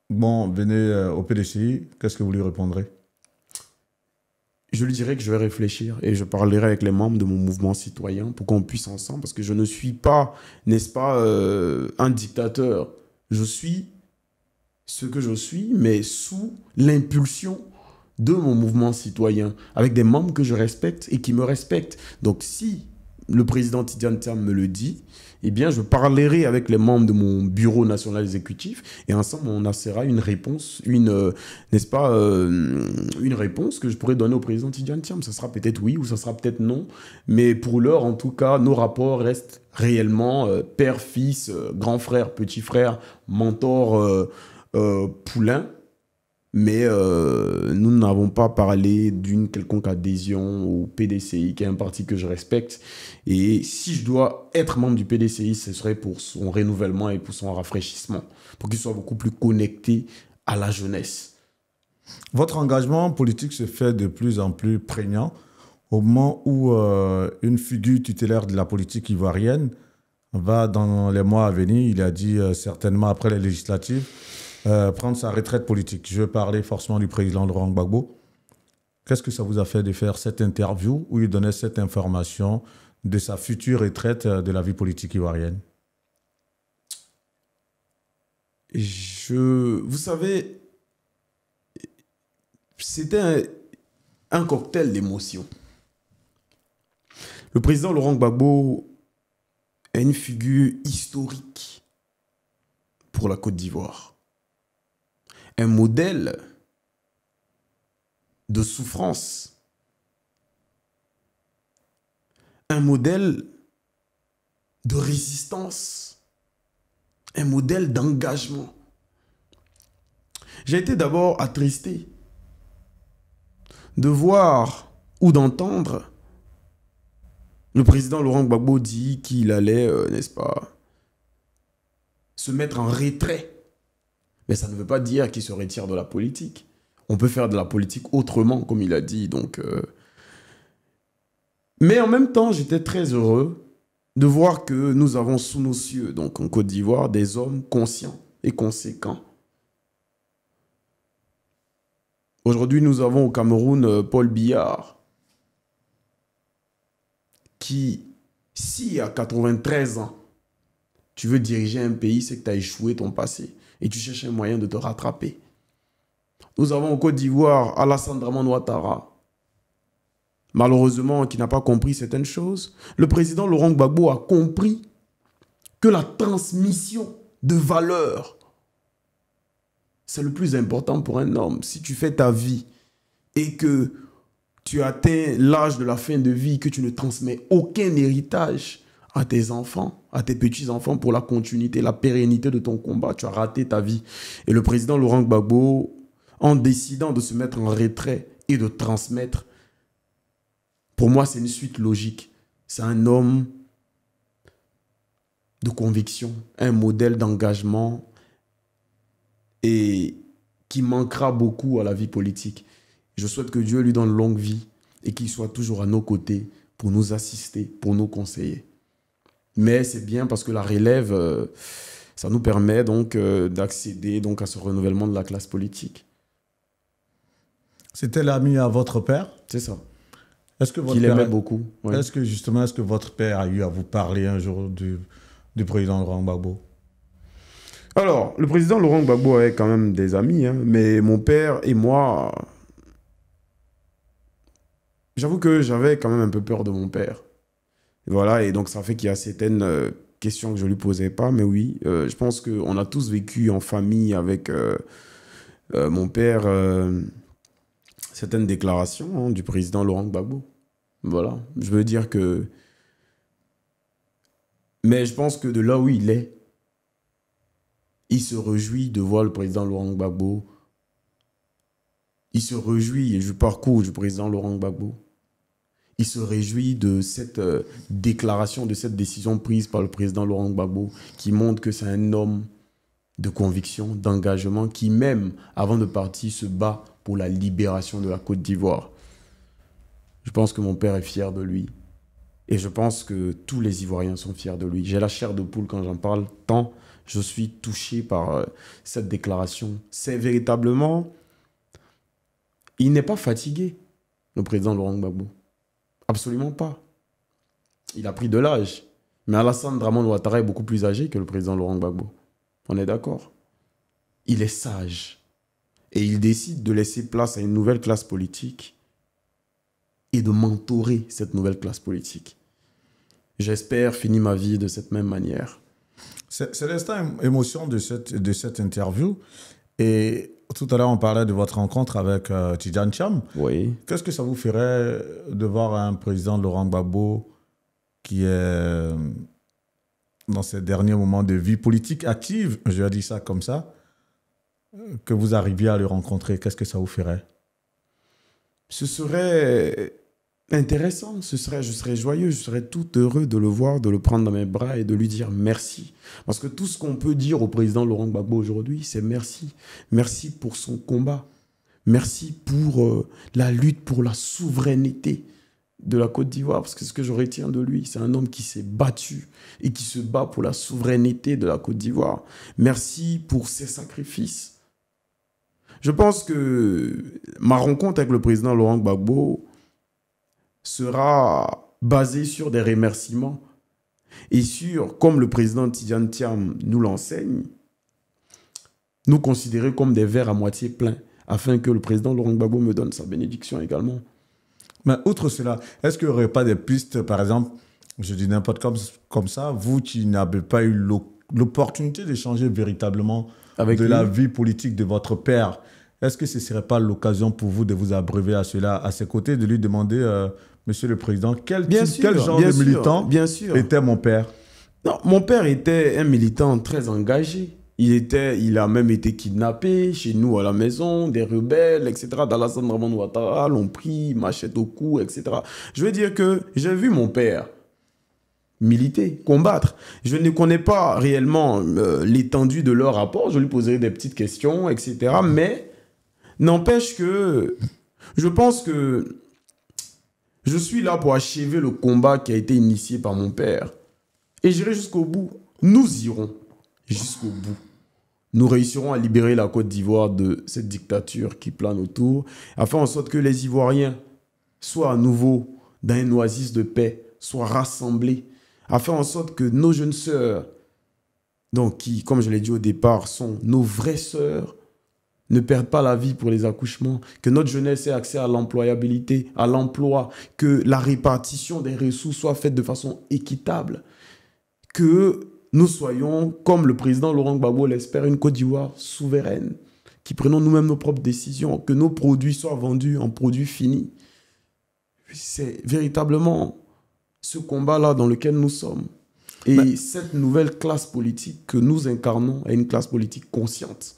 bon, venez au PDCI, qu'est-ce que vous lui répondrez? Je lui dirai que je vais réfléchir et je parlerai avec les membres de mon mouvement citoyen pour qu'on puisse ensemble, parce que je ne suis pas, n'est-ce pas, un dictateur. Je suis ce que je suis, mais sous l'impulsion de mon mouvement citoyen, avec des membres que je respecte et qui me respectent. Donc si le président Tidjane Thiam me le dit, eh bien je parlerai avec les membres de mon bureau national exécutif et ensemble on essaiera une réponse, n'est-ce pas, une réponse que je pourrais donner au président Tidjane Thiam. Ça sera peut-être oui ou ça sera peut-être non, mais pour l'heure en tout cas, nos rapports restent réellement père, fils, grand frère, petit frère, mentor, poulain. Mais nous n'avons pas parlé d'une quelconque adhésion au PDCI, qui est un parti que je respecte. Et si je dois être membre du PDCI, ce serait pour son renouvellement et pour son rafraîchissement, pour qu'il soit beaucoup plus connecté à la jeunesse. Votre engagement politique se fait de plus en plus prégnant au moment où une figure tutélaire de la politique ivoirienne va, dans les mois à venir, il a dit certainement après les législatives, prendre sa retraite politique. Je veux parler forcément du président Laurent Gbagbo. Qu'est-ce que ça vous a fait de faire cette interview où il donnait cette information de sa future retraite de la vie politique ivoirienne? Vous savez, c'était un cocktail d'émotions. Le président Laurent Gbagbo est une figure historique pour la Côte d'Ivoire. Un modèle de souffrance, un modèle de résistance, un modèle d'engagement. J'ai été d'abord attristé de voir ou d'entendre le président Laurent Gbagbo dire qu'il allait, n'est-ce pas, se mettre en retrait. Mais ça ne veut pas dire qu'il se retire de la politique. On peut faire de la politique autrement, comme il a dit. Donc, mais en même temps, j'étais très heureux de voir que nous avons sous nos cieux, donc en Côte d'Ivoire, des hommes conscients et conséquents. Aujourd'hui, nous avons au Cameroun Paul Biya, qui, si à 93 ans, tu veux diriger un pays, c'est que tu as échoué ton passé. Et tu cherches un moyen de te rattraper. Nous avons en Côte d'Ivoire Alassane Dramane Ouattara, malheureusement, qui n'a pas compris certaines choses. Le président Laurent Gbagbo a compris que la transmission de valeurs, c'est le plus important pour un homme. Si tu fais ta vie et que tu atteins l'âge de la fin de vie, que tu ne transmets aucun héritage à tes enfants, à tes petits-enfants pour la continuité, la pérennité de ton combat, tu as raté ta vie. Et le président Laurent Gbagbo, en décidant de se mettre en retrait et de transmettre, pour moi, c'est une suite logique. C'est un homme de conviction, un modèle d'engagement et qui manquera beaucoup à la vie politique. Je souhaite que Dieu lui donne longue vie et qu'il soit toujours à nos côtés pour nous assister, pour nous conseiller. Mais c'est bien parce que la relève, ça nous permet donc d'accéder donc à ce renouvellement de la classe politique. C'était l'ami à votre père? C'est ça. Est-ce que votre Qu'il père... aimait beaucoup. Ouais. Est-ce que votre père a eu à vous parler un jour du président Laurent Gbagbo? Alors, le président Laurent Gbagbo avait quand même des amis, hein, mais mon père et moi, j'avoue que j'avais quand même un peu peur de mon père. Voilà, et donc ça fait qu'il y a certaines questions que je ne lui posais pas, mais oui, je pense qu'on a tous vécu en famille avec mon père certaines déclarations du président Laurent Gbagbo. Voilà, je veux dire que... Mais je pense que de là où il est, il se réjouit de voir le président Laurent Gbagbo. Il se réjouit du parcours du président Laurent Gbagbo. Il se réjouit de cette déclaration, de cette décision prise par le président Laurent Gbagbo qui montre que c'est un homme de conviction, d'engagement, qui même, avant de partir, se bat pour la libération de la Côte d'Ivoire. Je pense que mon père est fier de lui. Et je pense que tous les Ivoiriens sont fiers de lui. J'ai la chair de poule quand j'en parle, tant je suis touché par cette déclaration. C'est véritablement... Il n'est pas fatigué, le président Laurent Gbagbo. Absolument pas. Il a pris de l'âge. Mais Alassane Dramane Ouattara est beaucoup plus âgé que le président Laurent Gbagbo. On est d'accord. Il est sage. Et il décide de laisser place à une nouvelle classe politique et de mentorer cette nouvelle classe politique. J'espère finir ma vie de cette même manière. C'est l'instant émotion de cette interview. Et tout à l'heure, on parlait de votre rencontre avec Tidjane Thiam. Oui. Qu'est-ce que ça vous ferait de voir un président Laurent Gbagbo qui est dans ses derniers moments de vie politique active, je vais dire ça comme ça, que vous arriviez à le rencontrer? Qu'est-ce que ça vous ferait? Ce serait intéressant, je serais joyeux, je serais tout heureux de le voir, de le prendre dans mes bras et de lui dire merci. Parce que tout ce qu'on peut dire au président Laurent Gbagbo aujourd'hui, c'est merci. Merci pour son combat. Merci pour la lutte pour la souveraineté de la Côte d'Ivoire. Parce que ce que je retiens de lui, c'est un homme qui s'est battu et qui se bat pour la souveraineté de la Côte d'Ivoire. Merci pour ses sacrifices. Je pense que ma rencontre avec le président Laurent Gbagbo sera basé sur des remerciements et sur, comme le président Tidjane Thiam nous l'enseigne, nous considérer comme des verres à moitié pleins afin que le président Laurent Gbagbo me donne sa bénédiction également. Mais outre cela, est-ce qu'il n'y aurait pas des pistes, par exemple, je dis n'importe comme ça, vous qui n'avez pas eu l'opportunité d'échanger véritablement avec la vie politique de votre père, est-ce que ce ne serait pas l'occasion pour vous de vous abreuver à cela, à ses côtés, de lui demander, Monsieur le Président, quel genre de militant était mon père? Non, mon père était un militant très engagé. Il a même été kidnappé chez nous à la maison, des rebelles, etc. D'Alassane Dramane Ouattara l'ont pris, machette au cou, etc. Je veux dire que j'ai vu mon père militer, combattre. Je ne connais pas réellement l'étendue de leur rapport. Je lui poserai des petites questions, etc. Mais n'empêche que je pense que je suis là pour achever le combat qui a été initié par mon père. Et j'irai jusqu'au bout. Nous irons jusqu'au bout. Nous réussirons à libérer la Côte d'Ivoire de cette dictature qui plane autour, afin en sorte que les Ivoiriens soient à nouveau dans une oasis de paix, soient rassemblés, afin en sorte que nos jeunes sœurs, donc qui, comme je l'ai dit au départ, sont nos vraies sœurs, ne perdent pas la vie pour les accouchements, que notre jeunesse ait accès à l'employabilité, à l'emploi, que la répartition des ressources soit faite de façon équitable, que nous soyons, comme le président Laurent Gbagbo l'espère, une Côte d'Ivoire souveraine, qui prenons nous-mêmes nos propres décisions, que nos produits soient vendus en produits finis. c'est véritablement ce combat-là dans lequel nous sommes. Et cette nouvelle classe politique que nous incarnons est une classe politique consciente,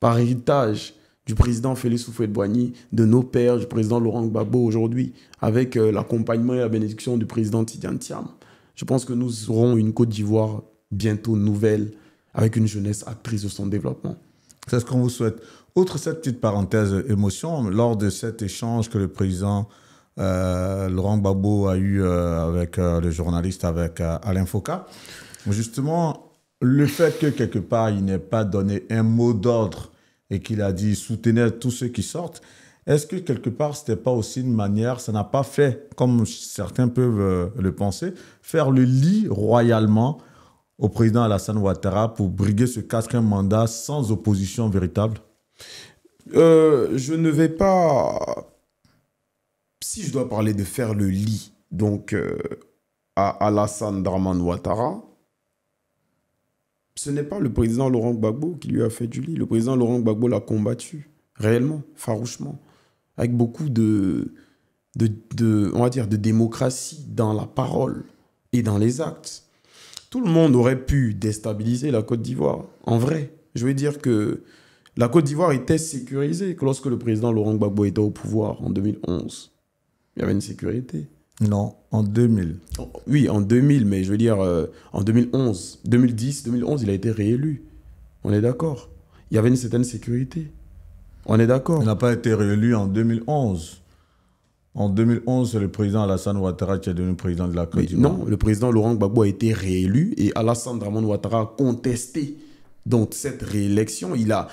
par héritage du président Félix Houphouët-Boigny, de nos pères, du président Laurent Gbagbo aujourd'hui, avec l'accompagnement et la bénédiction du président Tidiane Thiam. Je pense que nous aurons une Côte d'Ivoire bientôt nouvelle, avec une jeunesse actrice de son développement. C'est ce qu'on vous souhaite. Outre cette petite parenthèse émotion, lors de cet échange que le président Laurent Gbagbo a eu avec le journaliste, avec Alain Foucault, justement, le fait que quelque part, il n'ait pas donné un mot d'ordre et qu'il a dit soutenez tous ceux qui sortent, est-ce que quelque part, ce n'était pas aussi une manière, ça n'a pas fait, comme certains peuvent le penser, faire le lit royalement au président Alassane Ouattara pour briguer ce 4e mandat sans opposition véritable? Je ne vais pas... Si je dois parler de faire le lit, donc à Alassane Dramane Ouattara, ce n'est pas le président Laurent Gbagbo qui lui a fait du lit. Le président Laurent Gbagbo l'a combattu, réellement, farouchement, avec beaucoup on va dire, de démocratie dans la parole et dans les actes. Tout le monde aurait pu déstabiliser la Côte d'Ivoire. En vrai, je veux dire que la Côte d'Ivoire était sécurisée lorsque le président Laurent Gbagbo était au pouvoir en 2011. Il y avait une sécurité. Non, en 2000. Oui, en 2000, mais je veux dire en 2011, 2010, 2011, il a été réélu. On est d'accord. Il y avait une certaine sécurité. On est d'accord. Il n'a pas été réélu en 2011. En 2011, c'est le président Alassane Ouattara qui est devenu président de la Côte d'Ivoire. Non, le président Laurent Gbagbo a été réélu et Alassane Dramane Ouattara a contesté donc cette réélection. Il y a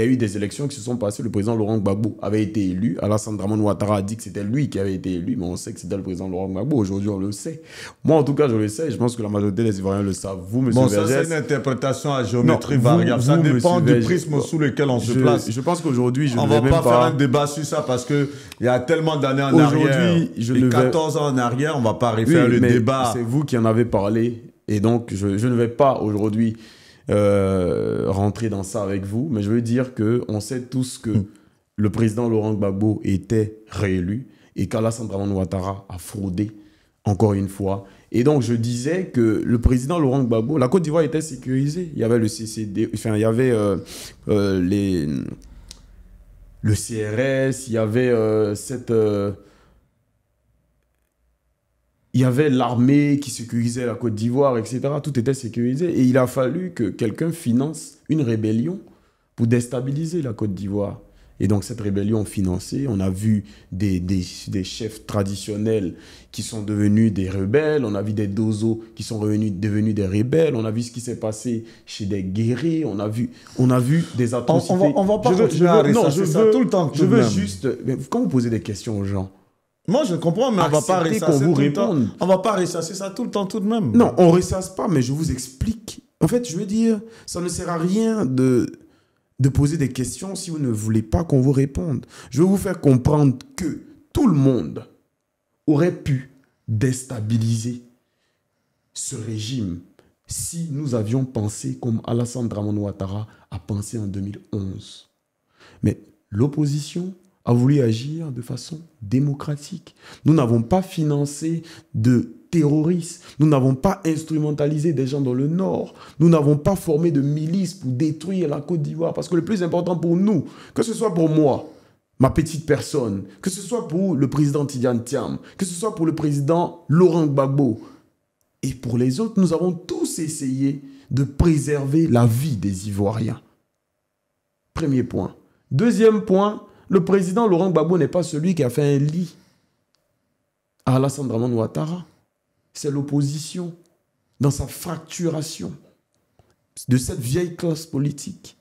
eu des élections qui se sont passées. Le président Laurent Gbagbo avait été élu. Alassane Dramane Ouattara a dit que c'était lui qui avait été élu, mais on sait que c'était le président Laurent Gbagbo. Aujourd'hui, on le sait. Moi, en tout cas, je le sais. Je pense que la majorité des Ivoiriens le savent. Vous, monsieur Vergès... Bon, ça, c'est une interprétation à géométrie variable. Ça dépend du prisme sous lequel on se place. Je pense qu'aujourd'hui, on ne va pas faire un débat sur ça parce qu'il y a tellement d'années en arrière. Et 14 ans en arrière, on ne va pas refaire le débat. C'est vous qui en avez parlé. Et donc, je ne vais pas aujourd'hui rentrer dans ça avec vous, mais je veux dire qu'on sait tous que le président Laurent Gbagbo était réélu et qu'Alassane Dramane Ouattara a fraudé encore une fois. Et donc je disais que le président Laurent Gbagbo, la Côte d'Ivoire était sécurisée. Il y avait le CCD, enfin il y avait le CRS, il y avait il y avait l'armée qui sécurisait la Côte d'Ivoire, etc. Tout était sécurisé. Et il a fallu que quelqu'un finance une rébellion pour déstabiliser la Côte d'Ivoire. Et donc, cette rébellion financée, on a vu des chefs traditionnels qui sont devenus des rebelles. On a vu des dozos qui sont devenus des rebelles. On a vu ce qui s'est passé chez des guerriers. On a vu des atrocités. On va pas continuer à ressasser ça tout le temps. Je veux juste... Quand vous posez des questions aux gens, moi, je comprends, mais on ne va pas ressasser tout le temps. On va pas ressasser ça tout le temps, tout de même. Non, on ne ressasse pas, mais je vous explique. En fait, je veux dire, ça ne sert à rien de poser des questions si vous ne voulez pas qu'on vous réponde. Je veux vous faire comprendre que tout le monde aurait pu déstabiliser ce régime si nous avions pensé comme Alassane Dramane Ouattara a pensé en 2011. Mais l'opposition a voulu agir de façon démocratique. Nous n'avons pas financé de terroristes. Nous n'avons pas instrumentalisé des gens dans le Nord. Nous n'avons pas formé de milices pour détruire la Côte d'Ivoire. Parce que le plus important pour nous, que ce soit pour moi, ma petite personne, que ce soit pour le président Tidiane Thiam, que ce soit pour le président Laurent Gbagbo, et pour les autres, nous avons tous essayé de préserver la vie des Ivoiriens. Premier point. Deuxième point, le président Laurent Gbagbo n'est pas celui qui a fait un lit à Alassane Dramane Ouattara. C'est l'opposition, dans sa fracturation de cette vieille classe politique,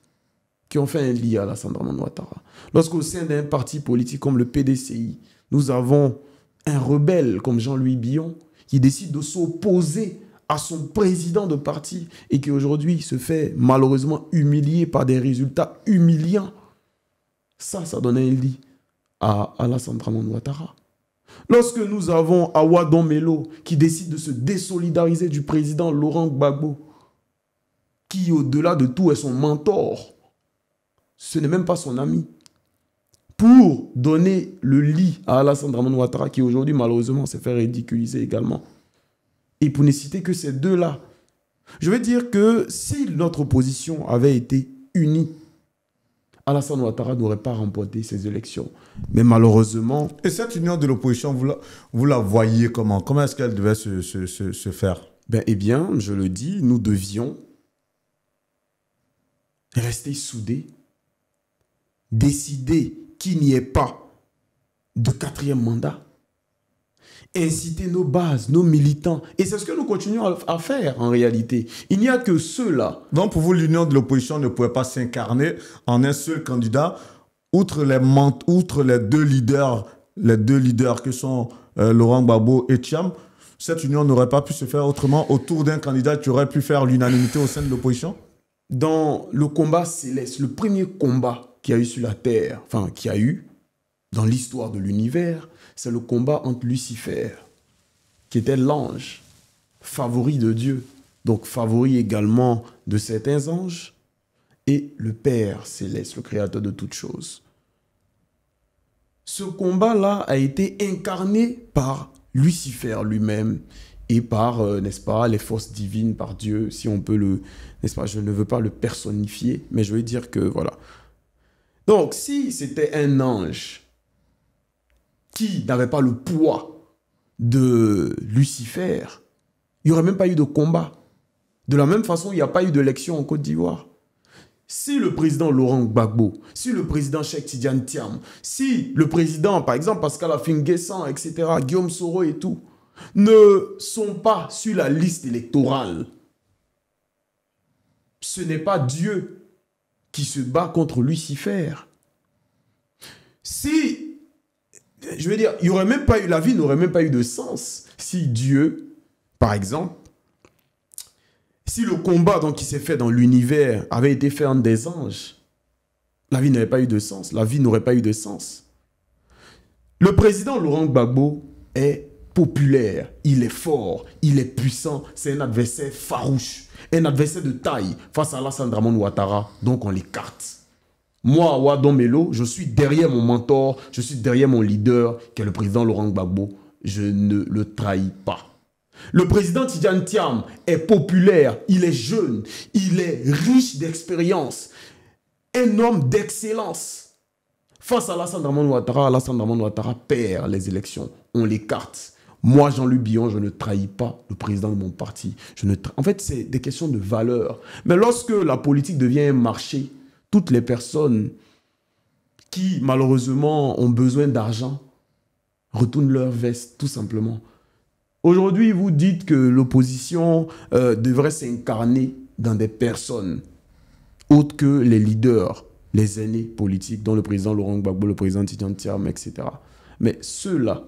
qui ont fait un lit à Alassane Dramane Ouattara. Lorsqu'au sein d'un parti politique comme le PDCI, nous avons un rebelle comme Jean-Louis Billon qui décide de s'opposer à son président de parti et qui aujourd'hui se fait malheureusement humilier par des résultats humiliants. Ça donnait un lit à Alassane Dramane Ouattara. Lorsque nous avons Awa Don Melo qui décide de se désolidariser du président Laurent Gbagbo, qui au-delà de tout est son mentor, ce n'est même pas son ami. pour donner le lit à Alassane Dramane Ouattara, qui aujourd'hui, malheureusement, s'est fait ridiculiser également. Et pour ne citer que ces deux-là, je veux dire que si notre opposition avait été unie, Alassane Ouattara n'aurait pas remporté ces élections. Mais malheureusement... Et cette union de l'opposition, vous la voyez comment? Comment est-ce qu'elle devait se faire? Eh bien, je le dis, nous devions rester soudés, décider qu'il n'y ait pas de quatrième mandat, inciter nos bases, nos militants. Et c'est ce que nous continuons à faire en réalité. Il n'y a que ceux-là. Donc pour vous, l'union de l'opposition ne pouvait pas s'incarner en un seul candidat, outre les deux leaders que sont Laurent Gbagbo et Thiam. Cette union n'aurait pas pu se faire autrement autour d'un candidat qui aurait pu faire l'unanimité au sein de l'opposition? Dans le combat céleste, le premier combat qu'il y a eu sur la Terre, enfin, qu'il y a eu dans l'histoire de l'univers, c'est le combat entre Lucifer, qui était l'ange, favori de Dieu, donc favori également de certains anges, et le Père céleste, le créateur de toutes choses. Ce combat-là a été incarné par Lucifer lui-même et par, n'est-ce pas, les forces divines, par Dieu, si on peut le, n'est-ce pas, je ne veux pas le personnifier, mais je veux dire que, voilà. Donc, si c'était un ange qui n'avait pas le poids de Lucifer, il n'y aurait même pas eu de combat. De la même façon, il n'y a pas eu d'élection en Côte d'Ivoire. Si le président Laurent Gbagbo, si le président Cheikh Tidiane Thiam, si le président, par exemple, Pascal Affi-N'Guessan, etc., Guillaume Soro et tout, ne sont pas sur la liste électorale, ce n'est pas Dieu qui se bat contre Lucifer. Si, je veux dire, il y aurait même pas eu, la vie n'aurait même pas eu de sens si Dieu, par exemple, si le combat donc, qui s'est fait dans l'univers avait été fait entre des anges, la vie n'aurait pas eu de sens. La vie n'aurait pas eu de sens. Le président Laurent Gbagbo est populaire, il est fort, il est puissant, c'est un adversaire farouche, un adversaire de taille face à Alassane Dramane Ouattara, donc on l'écarte. Moi, Wadon Melo, je suis derrière mon mentor, je suis derrière mon leader, qui est le président Laurent Gbagbo. Je ne le trahis pas. Le président Tidiane Thiam est populaire, il est jeune, il est riche d'expérience, un homme d'excellence. Face à Alassane Dramane Ouattara perd les élections, on l'écarte. Moi, Jean-Luc Billon, je ne trahis pas le président de mon parti. En fait, c'est des questions de valeur. Mais lorsque la politique devient un marché, toutes les personnes qui, malheureusement, ont besoin d'argent retournent leur veste, tout simplement. Aujourd'hui, vous dites que l'opposition devrait s'incarner dans des personnes autres que les leaders, les aînés politiques, dont le président Laurent Gbagbo, le président Tidiane Thiam, etc. Mais ceux-là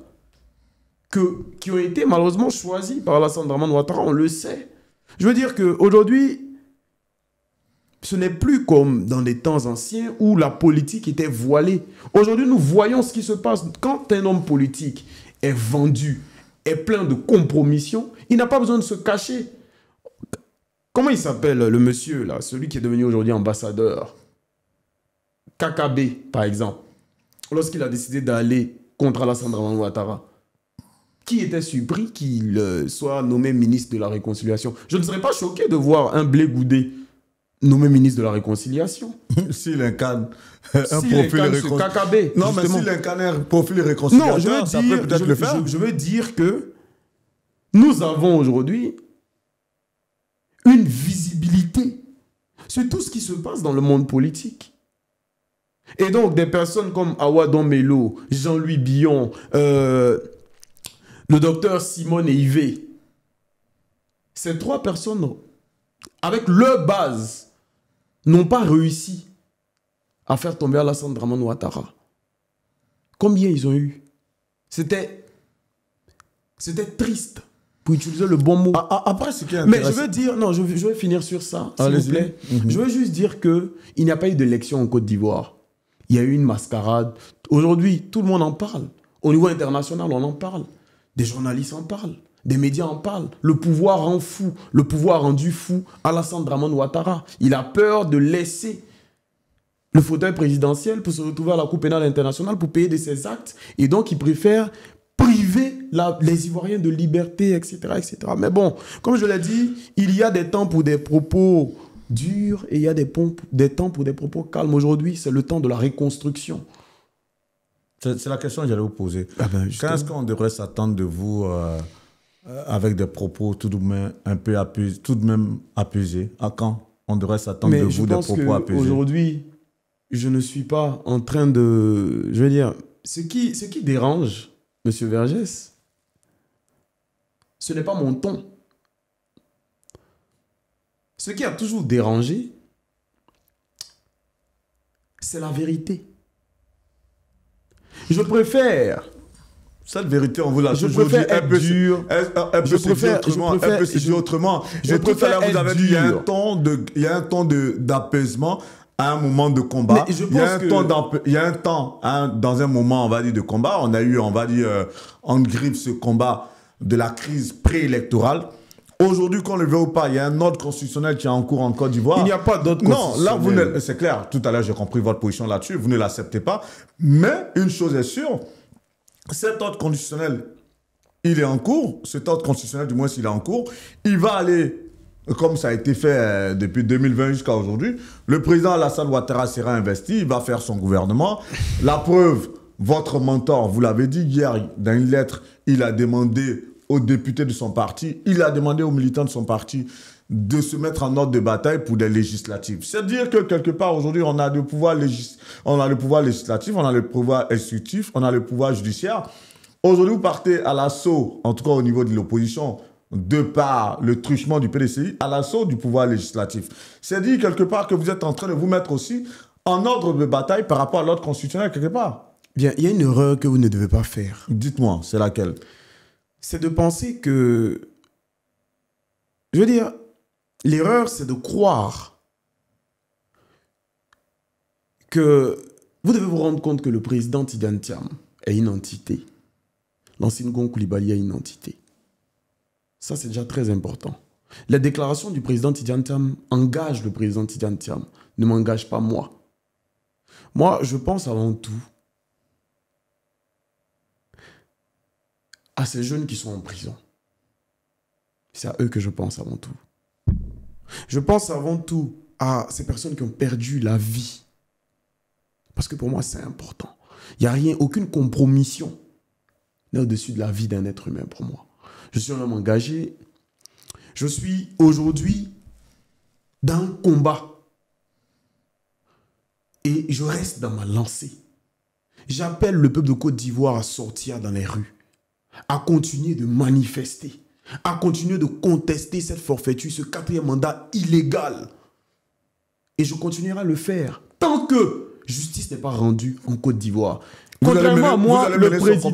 qui ont été malheureusement choisis par Alassane Dramane Ouattara, on le sait. Je veux dire qu'aujourd'hui, ce n'est plus comme dans des temps anciens où la politique était voilée. Aujourd'hui, nous voyons ce qui se passe. Quand un homme politique est vendu, est plein de compromissions, il n'a pas besoin de se cacher. Comment il s'appelle le monsieur, là, celui qui est devenu aujourd'hui ambassadeur? KKB, par exemple. Lorsqu'il a décidé d'aller contre Alassane Dramane Ouattara, qui était surpris qu'il soit nommé ministre de la Réconciliation? Je ne serais pas choqué de voir un Blé Goudé nommé ministre de la Réconciliation. S'il incarne un profil KKB. Non, mais s'il incarne un profil réconciliateur, ça peut peut-être le faire. Je veux dire que nous avons aujourd'hui une visibilité sur tout ce qui se passe dans le monde politique. Et donc, des personnes comme Awadon Melo, Jean-Louis Billon, le docteur Simone Yvé, ces trois personnes, avec leur base, n'ont pas réussi à faire tomber Alassane Dramane Ouattara. Combien ils ont eu? C'était triste, pour utiliser le bon mot. Après, ce qui est Mais je veux dire, non, je vais finir sur ça, s'il vous plaît. Je veux juste dire qu'il n'y a pas eu d'élection en Côte d'Ivoire. Il y a eu une mascarade. Aujourd'hui, tout le monde en parle. Au niveau international, on en parle. Des journalistes en parlent. Des médias en parlent. Le pouvoir rend fou. Le pouvoir a rendu fou Alassane Dramane Ouattara. Il a peur de laisser le fauteuil présidentiel pour se retrouver à la Cour pénale internationale pour payer de ses actes. Et donc, il préfère priver les Ivoiriens de liberté, etc., etc. Mais bon, comme je l'ai dit, il y a des temps pour des propos durs et il y a des temps pour des propos calmes. Aujourd'hui, c'est le temps de la reconstruction. C'est la question que j'allais vous poser. Ah ben, Quand est-ce qu'on devrait s'attendre de vous avec des propos tout de même un peu apaisés, tout de même apaisés? À quand on devrait s'attendre de vous des propos apaisés? Aujourd'hui, je ne suis pas en train de... Je veux dire, ce qui dérange M. Vergès, ce n'est pas mon ton. Ce qui a toujours dérangé, c'est la vérité. Je préfère... Cette vérité, on vous l'a toujours dit. Un peu dur. Un peu se dit autrement. Et tout à l'heure, vous avez dit il y a un ton d'apaisement à un moment de combat. Il y a un temps, dans un moment, on va dire, de combat. On a eu, on va dire, en griffe ce combat de la crise préélectorale. Aujourd'hui, qu'on le veut ou pas, il y a un ordre constitutionnel qui est en cours en Côte d'Ivoire. Il n'y a pas d'ordre constitutionnel. Non, là, c'est clair. Tout à l'heure, j'ai compris votre position là-dessus. Vous ne l'acceptez pas. Mais une chose est sûre, cet ordre constitutionnel, il est en cours. Cet ordre constitutionnel, du moins, s'il est en cours, il va aller, comme ça a été fait depuis 2020 jusqu'à aujourd'hui. Le président Alassane Ouattara sera investi, il va faire son gouvernement. La preuve, votre mentor, vous l'avez dit hier, dans une lettre, il a demandé aux députés de son parti, il a demandé aux militants de son parti de se mettre en ordre de bataille pour des législatives. C'est-à-dire que quelque part, aujourd'hui, on a le pouvoir législatif, on a le pouvoir exécutif, on a le pouvoir judiciaire. Aujourd'hui, vous partez à l'assaut, en tout cas au niveau de l'opposition, de par le truchement du PDCI, à l'assaut du pouvoir législatif. C'est-à-dire quelque part que vous êtes en train de vous mettre aussi en ordre de bataille par rapport à l'ordre constitutionnel quelque part. Bien, il y a une erreur que vous ne devez pas faire. Dites-moi, c'est laquelle? C'est de penser que... Je veux dire, l'erreur, c'est de croire que... Vous devez vous rendre compte que le président Tidiane Thiam est une entité. L'ancien Gon Coulibaly est une entité. Ça, c'est déjà très important. La déclaration du président Tidiane Thiam engage le président Tidiane Thiam, ne m'engage pas moi. Moi, je pense avant tout à ces jeunes qui sont en prison. C'est à eux que je pense avant tout. Je pense avant tout à ces personnes qui ont perdu la vie. Parce que pour moi, c'est important. Il n'y a rien, aucune compromission n'est au-dessus de la vie d'un être humain pour moi. Je suis un homme engagé. Je suis aujourd'hui dans un combat. Et je reste dans ma lancée. J'appelle le peuple de Côte d'Ivoire à sortir dans les rues, à continuer de manifester, à continuer de contester cette forfaiture, ce quatrième mandat illégal. Et je continuerai à le faire tant que justice n'est pas rendue en Côte d'Ivoire. Contrairement à moi, le président...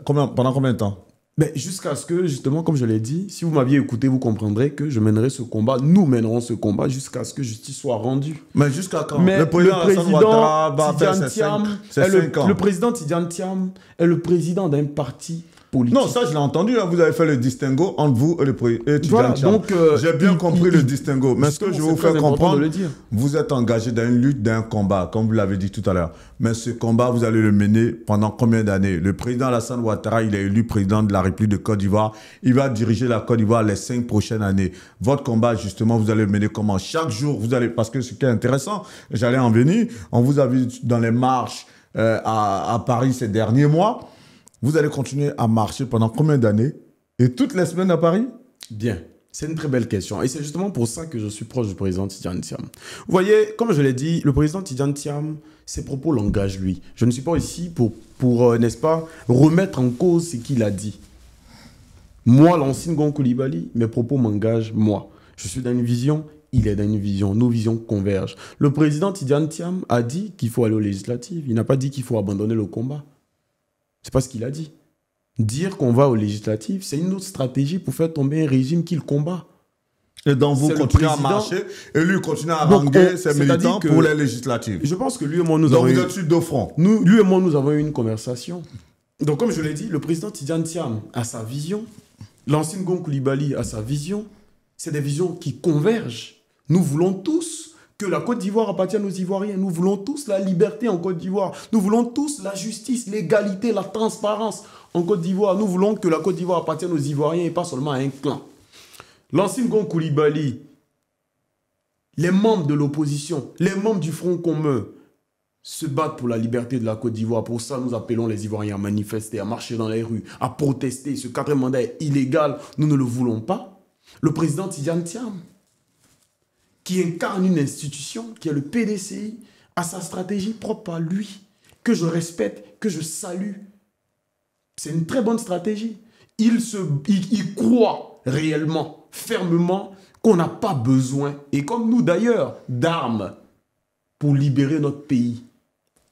Pendant combien de temps? Ben, jusqu'à ce que, justement, comme je l'ai dit, si vous m'aviez écouté, vous comprendrez que je mènerai ce combat, nous mènerons ce combat jusqu'à ce que justice soit rendue. Mais jusqu'à quand? Mais le président Tidiane Thiam, le président Tidiane Thiam est le président d'un parti politique. Non, ça je l'ai entendu, hein, vous avez fait le distinguo entre vous et le président Tidiane Thiam. Donc, j'ai bien compris le distinguo. Mais ce que je vais vous faire comprendre, le dire. Vous êtes engagé dans une lutte, dans un combat, comme vous l'avez dit tout à l'heure. Mais ce combat, vous allez le mener pendant combien d'années? Le président Alassane Ouattara, il est élu président de la République de Côte d'Ivoire. Il va diriger la Côte d'Ivoire les 5 prochaines années. Votre combat, justement, vous allez le mener comment? Chaque jour, vous allez... Parce que ce qui est intéressant, j'allais en venir, on vous a vu dans les marches à Paris ces derniers mois. Vous allez continuer à marcher pendant combien d'années? Et toutes les semaines à Paris? Bien. C'est une très belle question. Et c'est justement pour ça que je suis proche du président Tidiane Thiam. Vous voyez, comme je l'ai dit, le président Tidiane Thiam, ses propos l'engagent lui. Je ne suis pas ici pour n'est-ce pas, remettre en cause ce qu'il a dit. Moi, l'ancien Gon Coulibaly, mes propos m'engagent moi. Je suis dans une vision, il est dans une vision. Nos visions convergent. Le président Tidiane Thiam a dit qu'il faut aller aux législatives. Il n'a pas dit qu'il faut abandonner le combat. C'est pas ce qu'il a dit. Dire qu'on va aux législatives, c'est une autre stratégie pour faire tomber un régime qu'il combat. Et donc vous continuez à marcher et lui continue à haranguer ses militants pour les législatives. Je pense que lui et moi, nous avons... Donc vous êtes sur deux fronts. Lui et moi, nous avons eu une conversation. Donc comme je l'ai dit, le président Tidiane Thiam a sa vision. L'ancien Gon Coulibaly a sa vision. C'est des visions qui convergent. Nous voulons tous que la Côte d'Ivoire appartienne aux Ivoiriens. Nous voulons tous la liberté en Côte d'Ivoire. Nous voulons tous la justice, l'égalité, la transparence en Côte d'Ivoire. Nous voulons que la Côte d'Ivoire appartienne aux Ivoiriens et pas seulement à un clan. L'ancien Gon Coulibaly, les membres de l'opposition, les membres du Front commun se battent pour la liberté de la Côte d'Ivoire. Pour ça, nous appelons les Ivoiriens à manifester, à marcher dans les rues, à protester. Ce quatrième mandat est illégal. Nous ne le voulons pas. Le président Tidjane Thiam, qui incarne une institution, qui est le PDCI, a sa stratégie propre à lui, que je respecte, que je salue. C'est une très bonne stratégie. Il croit réellement, fermement, qu'on n'a pas besoin, et comme nous d'ailleurs, d'armes pour libérer notre pays.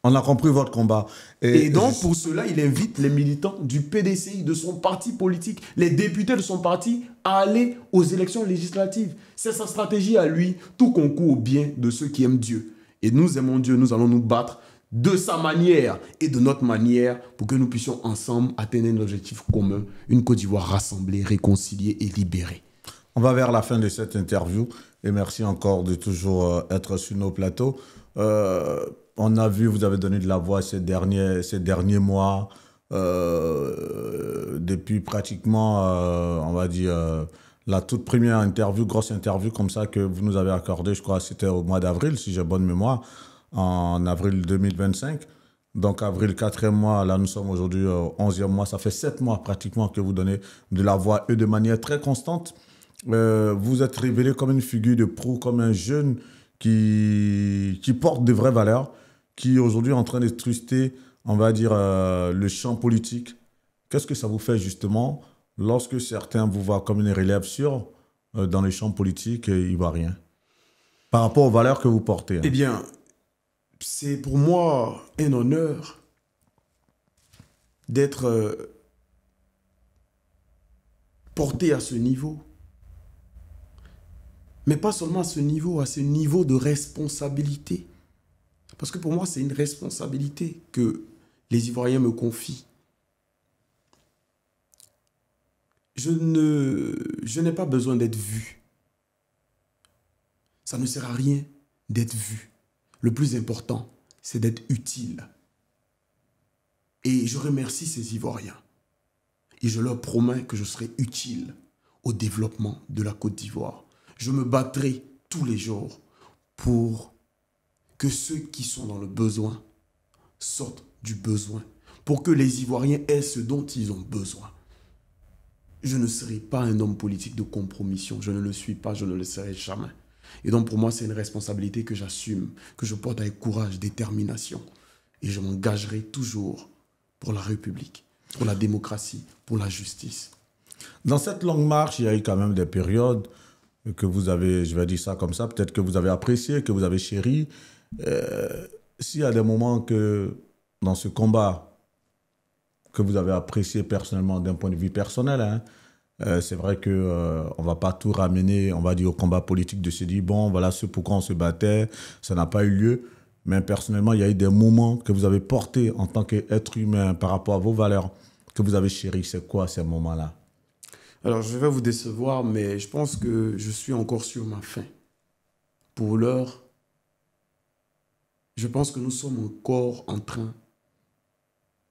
On a compris votre combat. Et donc, pour cela, il invite les militants du PDCI, de son parti politique, les députés de son parti, à aller aux élections législatives. C'est sa stratégie à lui, tout concourt au bien de ceux qui aiment Dieu. Et nous aimons Dieu, nous allons nous battre de sa manière et de notre manière pour que nous puissions ensemble atteindre un objectif commun, une Côte d'Ivoire rassemblée, réconciliée et libérée. On va vers la fin de cette interview et merci encore de toujours être sur nos plateaux. On a vu, vous avez donné de la voix ces derniers mois, depuis pratiquement, on va dire, la toute première interview, grosse interview comme ça que vous nous avez accordée, je crois que c'était au mois d'avril, si j'ai bonne mémoire, en avril 2025. Donc avril, 4e mois, là nous sommes aujourd'hui au 11e mois, ça fait 7 mois pratiquement que vous donnez de la voix et de manière très constante. Vous êtes révélé comme une figure de proue, comme un jeune qui porte de vraies valeurs, qui aujourd'hui est en train de truster, on va dire, le champ politique. Qu'est-ce que ça vous fait justement lorsque certains vous voient comme une relève sûre dans les champs politiques ivoiriens, par rapport aux valeurs que vous portez? Eh bien, c'est pour moi un honneur d'être porté à ce niveau. Mais pas seulement à ce niveau de responsabilité. Parce que pour moi, c'est une responsabilité que les Ivoiriens me confient. Je n'ai pas besoin d'être vu. Ça ne sert à rien d'être vu. Le plus important, c'est d'être utile. Et je remercie ces Ivoiriens. Et je leur promets que je serai utile au développement de la Côte d'Ivoire. Je me battrai tous les jours pour que ceux qui sont dans le besoin sortent du besoin, pour que les Ivoiriens aient ce dont ils ont besoin. Je ne serai pas un homme politique de compromission, je ne le suis pas, je ne le serai jamais. Et donc pour moi, c'est une responsabilité que j'assume, que je porte avec courage, détermination. Et je m'engagerai toujours pour la République, pour la démocratie, pour la justice. Dans cette longue marche, il y a eu quand même des périodes que vous avez, je vais dire ça comme ça, peut-être que vous avez apprécié, que vous avez chéri. S'il y a des moments que, dans ce combat, que vous avez apprécié personnellement d'un point de vue personnel, hein, c'est vrai qu'on ne va pas tout ramener, on va dire, au combat politique de se dire, bon, voilà ce pourquoi on se battait, ça n'a pas eu lieu. Mais personnellement, il y a eu des moments que vous avez portés en tant qu'être humain par rapport à vos valeurs, que vous avez chéri. C'est quoi ces moments-là? Alors, je vais vous décevoir, mais je pense que je suis encore sur ma faim. Pour l'heure, je pense que nous sommes encore en train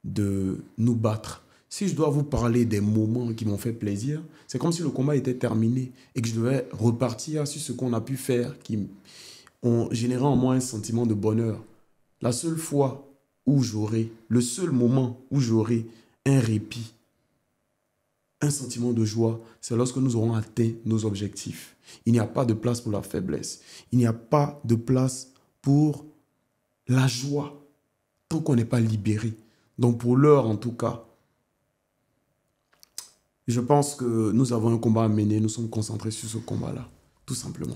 de nous battre. Si je dois vous parler des moments qui m'ont fait plaisir, c'est comme si le combat était terminé et que je devais repartir sur ce qu'on a pu faire qui ont généré en moi un sentiment de bonheur. La seule fois où j'aurai, le seul moment où j'aurai un répit, un sentiment de joie, c'est lorsque nous aurons atteint nos objectifs. Il n'y a pas de place pour la faiblesse. Il n'y a pas de place pour la joie tant qu'on n'est pas libéré. Donc pour l'heure en tout cas, je pense que nous avons un combat à mener. Nous sommes concentrés sur ce combat-là, tout simplement.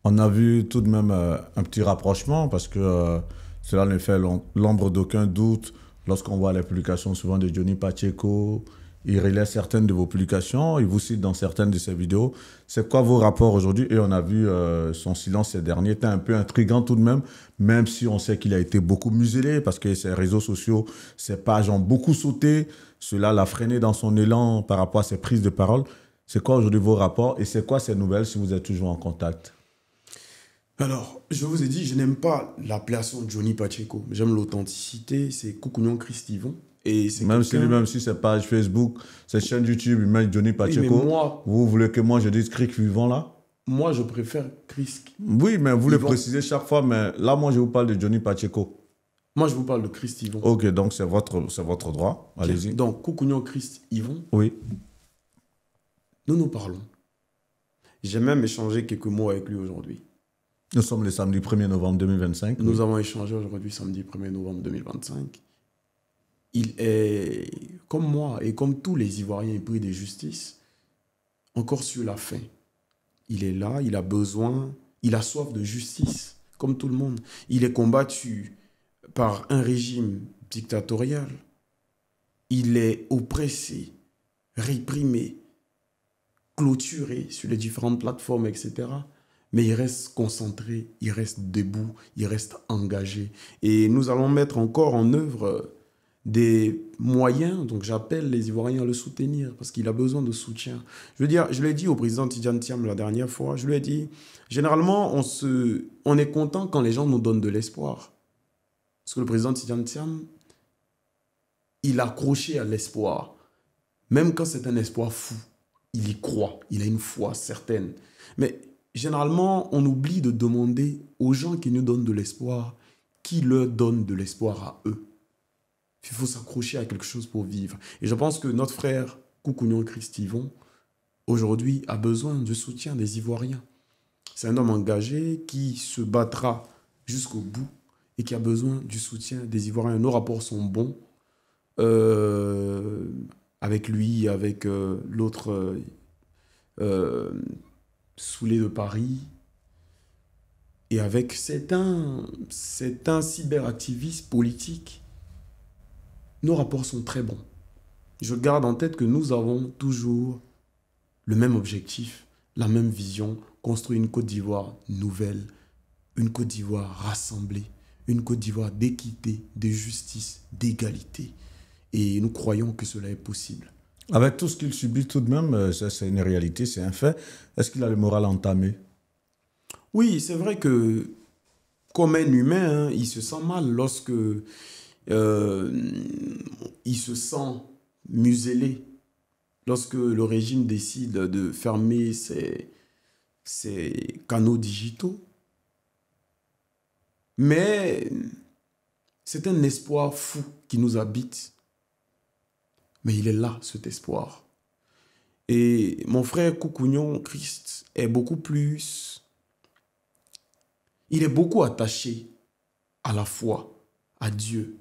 On a vu tout de même un petit rapprochement parce que cela ne fait l'ombre d'aucun doute lorsqu'on voit les publications souvent de Johnny Pacheco. Il relaie certaines de vos publications, il vous cite dans certaines de ses vidéos. C'est quoi vos rapports aujourd'hui? Et on a vu son silence ces derniers temps un peu intriguant tout de même si on sait qu'il a été beaucoup muselé parce que ses réseaux sociaux, ses pages ont beaucoup sauté. Cela l'a freiné dans son élan par rapport à ses prises de parole. C'est quoi aujourd'hui vos rapports et c'est quoi ces nouvelles si vous êtes toujours en contact? Alors, je vous ai dit, je n'aime pas l'appellation Johnny Pacheco. J'aime l'authenticité. C'est Koukounion Christivon. Et c'est Même si quelqu'un. lui-même, si c'est page Facebook, c'est chaîne YouTube, il met Johnny Oui, mais Pacheco. moi, Vous voulez que moi je dise Cric vivant là? moi, je préfère Chris Oui, mais vous le Yvon. précisez chaque fois, mais là, moi, je vous parle de Johnny Pacheco. Moi, je vous parle de Chris Yvon. Ok, donc c'est votre droit. Bien. Allez-y. Donc, Koukounion Chris Yvon, Oui. nous nous parlons. J'ai même échangé quelques mots avec lui aujourd'hui. Nous sommes le samedi 1er novembre 2025. Nous avons échangé aujourd'hui, samedi 1er novembre 2025. Il est, comme moi et comme tous les Ivoiriens épris de justice, encore sur la faim. Il est là, il a besoin, il a soif de justice, comme tout le monde. Il est combattu par un régime dictatorial. Il est oppressé, réprimé, clôturé sur les différentes plateformes, etc. Mais il reste concentré, il reste debout, il reste engagé. Et nous allons mettre encore en œuvre des moyens, donc j'appelle les Ivoiriens à le soutenir parce qu'il a besoin de soutien. Je veux dire, je l'ai dit au président Tidjane Thiam la dernière fois, je lui ai dit, généralement, on est content quand les gens nous donnent de l'espoir. Parce que le président Tidjane Thiam, il a accroché à l'espoir. Même quand c'est un espoir fou, il y croit, il a une foi certaine. Mais généralement, on oublie de demander aux gens qui nous donnent de l'espoir, qui leur donne de l'espoir à eux. Il faut s'accrocher à quelque chose pour vivre. Et je pense que notre frère Koukounion Christivon, aujourd'hui, a besoin du soutien des Ivoiriens. C'est un homme engagé qui se battra jusqu'au bout et qui a besoin du soutien des Ivoiriens. Nos rapports sont bons avec lui, avec l'autre Soulé de Paris. Et avec, c'est un cyberactiviste politique. Nos rapports sont très bons. Je garde en tête que nous avons toujours le même objectif, la même vision, construire une Côte d'Ivoire nouvelle, une Côte d'Ivoire rassemblée, une Côte d'Ivoire d'équité, de justice, d'égalité. Et nous croyons que cela est possible. Avec tout ce qu'il subit tout de même, ça c'est une réalité, c'est un fait. Est-ce qu'il a le moral entamé? Oui, c'est vrai que comme un humain, hein, il se sent mal lorsque il se sent muselé, lorsque le régime décide de fermer ses canaux digitaux. Mais c'est un espoir fou qui nous habite. Mais il est là, cet espoir. Et mon frère Koukounion Christ est beaucoup plus... Il est beaucoup attaché à la foi, à Dieu.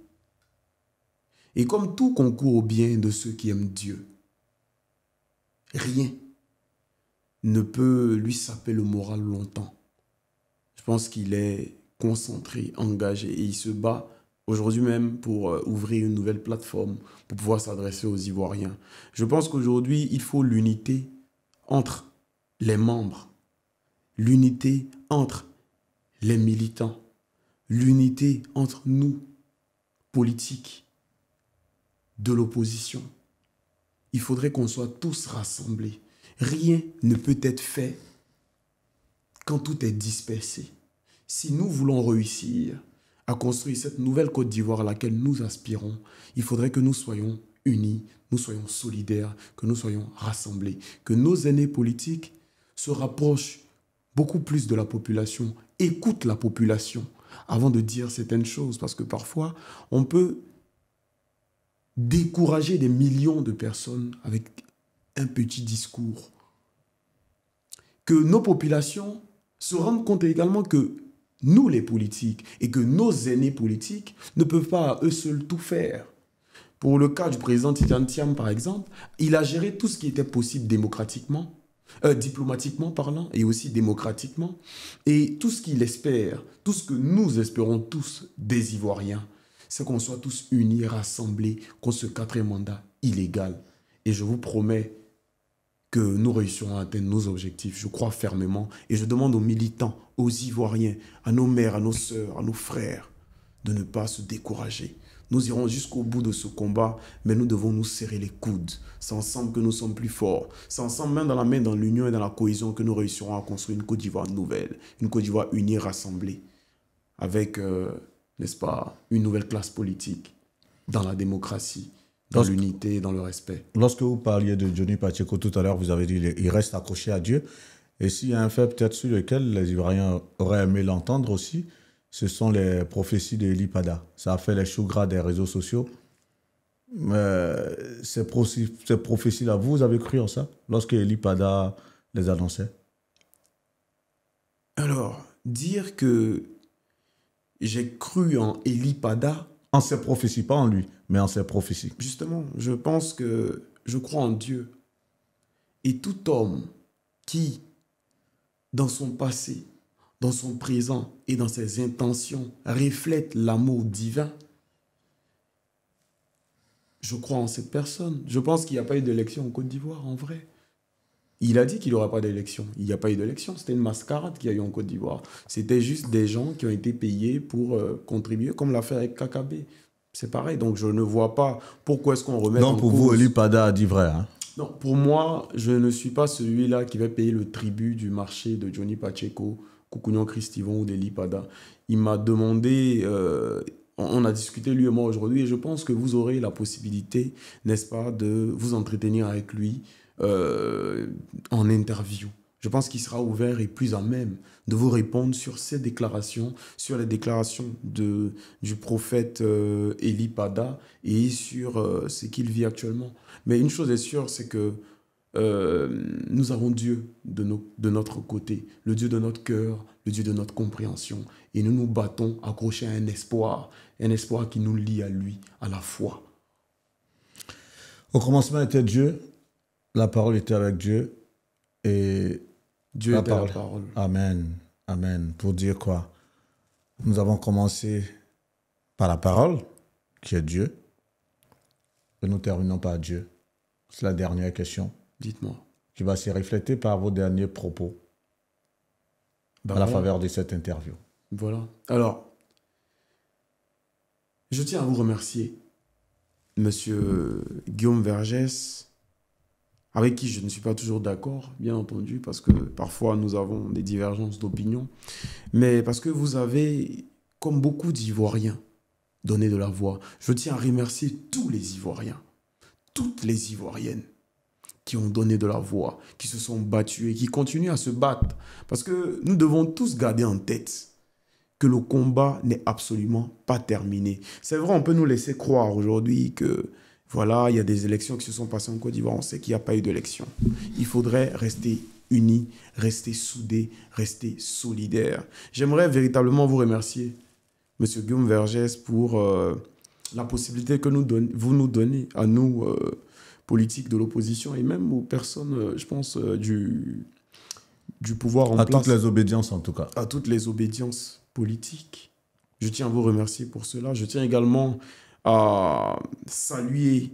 Et comme tout concourt au bien de ceux qui aiment Dieu, rien ne peut lui saper le moral longtemps. Je pense qu'il est concentré, engagé et il se bat aujourd'hui même pour ouvrir une nouvelle plateforme pour pouvoir s'adresser aux Ivoiriens. Je pense qu'aujourd'hui, il faut l'unité entre les membres, l'unité entre les militants, l'unité entre nous, politiques, de l'opposition. Il faudrait qu'on soit tous rassemblés. Rien ne peut être fait quand tout est dispersé. Si nous voulons réussir à construire cette nouvelle Côte d'Ivoire à laquelle nous aspirons, il faudrait que nous soyons unis, nous soyons solidaires, que nous soyons rassemblés, que nos aînés politiques se rapprochent beaucoup plus de la population, écoutent la population avant de dire certaines choses, parce que parfois, on peut décourager des millions de personnes avec un petit discours. Que nos populations se rendent compte également que nous, les politiques, et que nos aînés politiques ne peuvent pas à eux seuls tout faire. Pour le cas du président Tidjane Thiam, par exemple, il a géré tout ce qui était possible démocratiquement, diplomatiquement parlant, et aussi démocratiquement. Et tout ce qu'il espère, tout ce que nous espérons tous des Ivoiriens, c'est qu'on soit tous unis, rassemblés contre ce quatrième mandat illégal. Et je vous promets que nous réussirons à atteindre nos objectifs. Je crois fermement. Et je demande aux militants, aux Ivoiriens, à nos mères, à nos sœurs, à nos frères, de ne pas se décourager. Nous irons jusqu'au bout de ce combat, mais nous devons nous serrer les coudes. C'est ensemble que nous sommes plus forts. C'est ensemble, main, dans l'union et dans la cohésion, que nous réussirons à construire une Côte d'Ivoire nouvelle, une Côte d'Ivoire unie, rassemblée, avec, n'est-ce pas, une nouvelle classe politique, dans la démocratie, dans l'unité et dans le respect. Lorsque vous parliez de Johnny Pacheco tout à l'heure, vous avez dit qu'il reste accroché à Dieu. Et s'il y a un fait peut-être sur lequel les Ivoiriens auraient aimé l'entendre aussi, ce sont les prophéties de Eli Pada. Ça a fait les choux gras des réseaux sociaux. Ces prophéties-là, vous avez cru en ça lorsque Eli Pada les annonçait? Alors, dire que j'ai cru en Eli Pada... En ses prophéties, pas en lui, mais en ses prophéties. Justement, je pense que je crois en Dieu. Et tout homme qui, dans son passé, dans son présent et dans ses intentions, reflète l'amour divin, je crois en cette personne. Je pense qu'il n'y a pas eu d'élection en Côte d'Ivoire, en vrai. Il a dit qu'il n'y aura pas d'élection. Il n'y a pas eu d'élection. C'était une mascarade qu'il y a eu en Côte d'Ivoire. C'était juste des gens qui ont été payés pour contribuer, comme l'a fait avec KKB. C'est pareil. Donc, je ne vois pas pourquoi est-ce qu'on remet en cause... Donc, pour vous, Eli Pada a dit vrai, hein? Non, pour moi, je ne suis pas celui-là qui va payer le tribut du marché de Johnny Pacheco, Koukouignan Christivon ou d'Eli Pada. Il m'a demandé... on a discuté, lui et moi, aujourd'hui, et je pense que vous aurez la possibilité, n'est-ce pas, de vous entretenir avec lui en interview. Je pense qu'il sera ouvert et plus à même de vous répondre sur ces déclarations, sur les déclarations du prophète Eli Pada et sur ce qu'il vit actuellement. Mais une chose est sûre, c'est que nous avons Dieu de notre côté, le Dieu de notre cœur, le Dieu de notre compréhension. Et nous nous battons accrochés à un espoir qui nous lie à lui, à la foi. Au commencement était Dieu, la parole était avec Dieu, et Dieu était la parole. Amen, amen. Pour dire quoi? Nous avons commencé par la parole, qui est Dieu, et nous terminons par Dieu. C'est la dernière question. Dites-moi. Qui va se refléter par vos derniers propos à la faveur de cette interview. Voilà. Alors, je tiens à vous remercier, Monsieur Guillaume Vergès, avec qui je ne suis pas toujours d'accord, bien entendu, parce que parfois nous avons des divergences d'opinion, mais parce que vous avez, comme beaucoup d'Ivoiriens, donné de la voix. Je tiens à remercier tous les Ivoiriens, toutes les Ivoiriennes, qui ont donné de la voix, qui se sont battus et qui continuent à se battre. Parce que nous devons tous garder en tête que le combat n'est absolument pas terminé. C'est vrai, on peut nous laisser croire aujourd'hui que, voilà, il y a des élections qui se sont passées en Côte d'Ivoire, on sait qu'il n'y a pas eu d'élection. Il faudrait rester unis, rester soudés, rester solidaires. J'aimerais véritablement vous remercier, Monsieur Guillaume Vergès, pour la possibilité que vous nous donnez à nous, politiques de l'opposition et même aux personnes, je pense, du pouvoir en place. À toutes les obédiences, en tout cas. À toutes les obédiences politiques. Je tiens à vous remercier pour cela. Je tiens également à saluer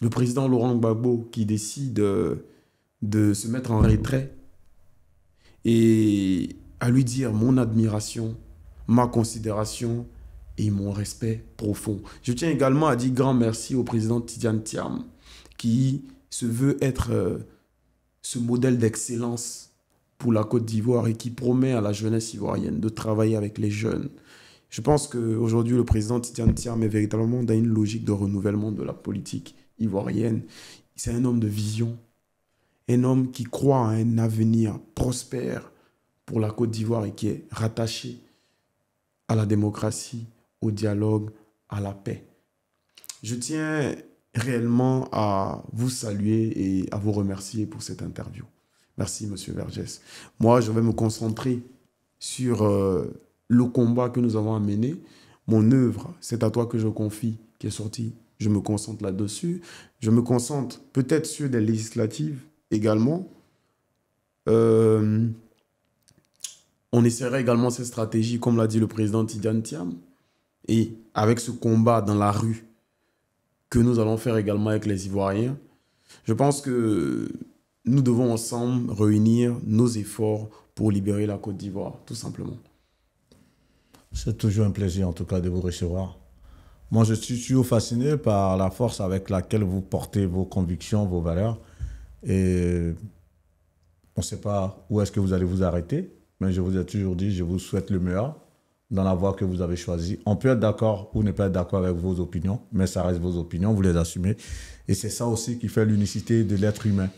le président Laurent Gbagbo qui décide de se mettre en retrait et à lui dire mon admiration, ma considération et mon respect profond. Je tiens également à dire grand merci au président Tidiane Thiam qui se veut être ce modèle d'excellence pour la Côte d'Ivoire et qui promet à la jeunesse ivoirienne de travailler avec les jeunes. Je pense qu'aujourd'hui, le président Tidiane Thiam est véritablement dans une logique de renouvellement de la politique ivoirienne. C'est un homme de vision, un homme qui croit à un avenir prospère pour la Côte d'Ivoire et qui est rattaché à la démocratie, au dialogue, à la paix. Je tiens réellement à vous saluer et à vous remercier pour cette interview. Merci, Monsieur Vergès. Moi, je vais me concentrer sur le combat que nous avons à mener. Mon œuvre, c'est à toi que je confie, qui est sortie. Je me concentre là-dessus. Je me concentre peut-être sur des législatives également. On essaierait également cette stratégie, comme l'a dit le président Tidiane Thiam. Et avec ce combat dans la rue que nous allons faire également avec les Ivoiriens, je pense que nous devons ensemble réunir nos efforts pour libérer la Côte d'Ivoire, tout simplement. C'est toujours un plaisir, en tout cas, de vous recevoir. Moi, je suis toujours fasciné par la force avec laquelle vous portez vos convictions, vos valeurs. Et on ne sait pas où est-ce que vous allez vous arrêter, mais je vous ai toujours dit, je vous souhaite le meilleur dans la voie que vous avez choisie. On peut être d'accord ou ne pas être d'accord avec vos opinions, mais ça reste vos opinions, vous les assumez. Et c'est ça aussi qui fait l'unicité de l'être humain.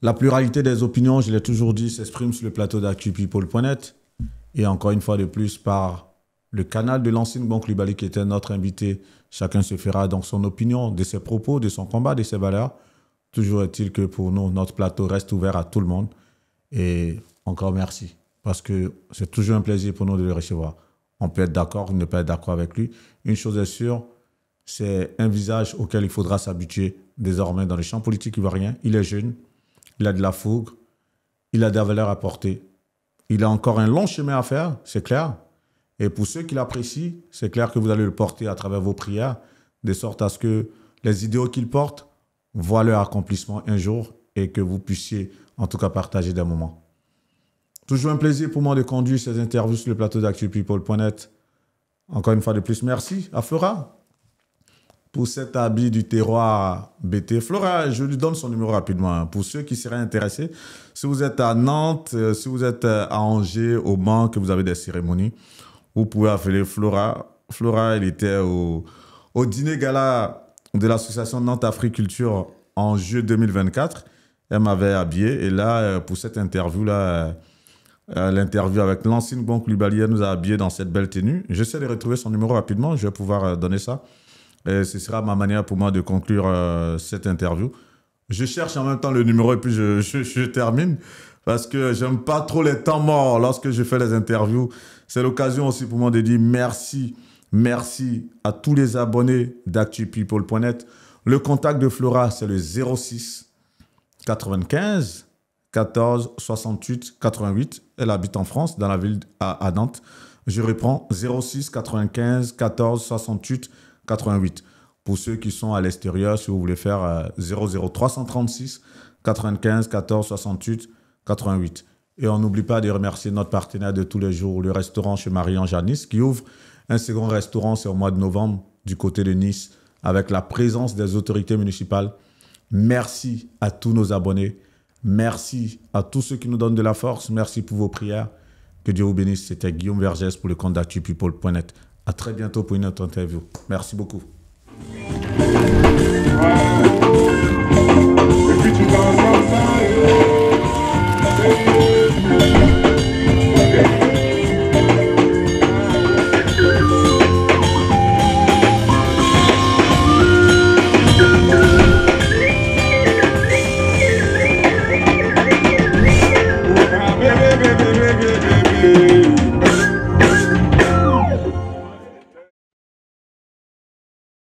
La pluralité des opinions, je l'ai toujours dit, s'exprime sur le plateau d'actupeople.net et encore une fois de plus par le canal de l'ancienne Bon Coulibaly qui était notre invité. Chacun se fera donc son opinion de ses propos, de son combat, de ses valeurs. Toujours est-il que pour nous, notre plateau reste ouvert à tout le monde. Et encore merci, parce que c'est toujours un plaisir pour nous de le recevoir. On peut être d'accord ou ne pas être d'accord avec lui. Une chose est sûre, c'est un visage auquel il faudra s'habituer désormais dans le champ politique ivoirien. Il est jeune, il a de la fougue, il a des valeurs à porter. Il a encore un long chemin à faire, c'est clair. Et pour ceux qui l'apprécient, c'est clair que vous allez le porter à travers vos prières, de sorte à ce que les idéaux qu'il porte voient leur accomplissement un jour et que vous puissiez en tout cas partager des moments. Toujours un plaisir pour moi de conduire ces interviews sur le plateau d'actupeople.net. Encore une fois de plus, merci à Flora pour cet habit du terroir BT. Flora, je lui donne son numéro rapidement. Pour ceux qui seraient intéressés, si vous êtes à Nantes, si vous êtes à Angers, au Mans, que vous avez des cérémonies, vous pouvez appeler Flora. Flora, elle était au dîner gala de l'association Nantes Africulture en juillet 2024. Elle m'avait habillé. Et là, pour cette interview-là, l'interview avec l'ancienne Bon Coulibaly, elle nous a habillés dans cette belle tenue. J'essaie de retrouver son numéro rapidement. Je vais pouvoir donner ça. Et ce sera ma manière pour moi de conclure cette interview. Je cherche en même temps le numéro et puis je termine parce que j'aime pas trop les temps morts lorsque je fais les interviews. C'est l'occasion aussi pour moi de dire merci, merci à tous les abonnés d'actupeople.net. Le contact de Flora, c'est le 06 95 14 68 88. Elle habite en France, dans la ville à Nantes. Je reprends 06 95 14 68 88. Pour ceux qui sont à l'extérieur, si vous voulez faire 00336 95 14 68 88. Et on n'oublie pas de remercier notre partenaire de tous les jours, le restaurant chez Marie-Ange à Nice, qui ouvre un second restaurant, c'est au mois de novembre, du côté de Nice, avec la présence des autorités municipales. Merci à tous nos abonnés. Merci à tous ceux qui nous donnent de la force. Merci pour vos prières. Que Dieu vous bénisse. C'était Guillaume Vergès pour le compte d'actupeople.net. À très bientôt pour une autre interview. Merci beaucoup.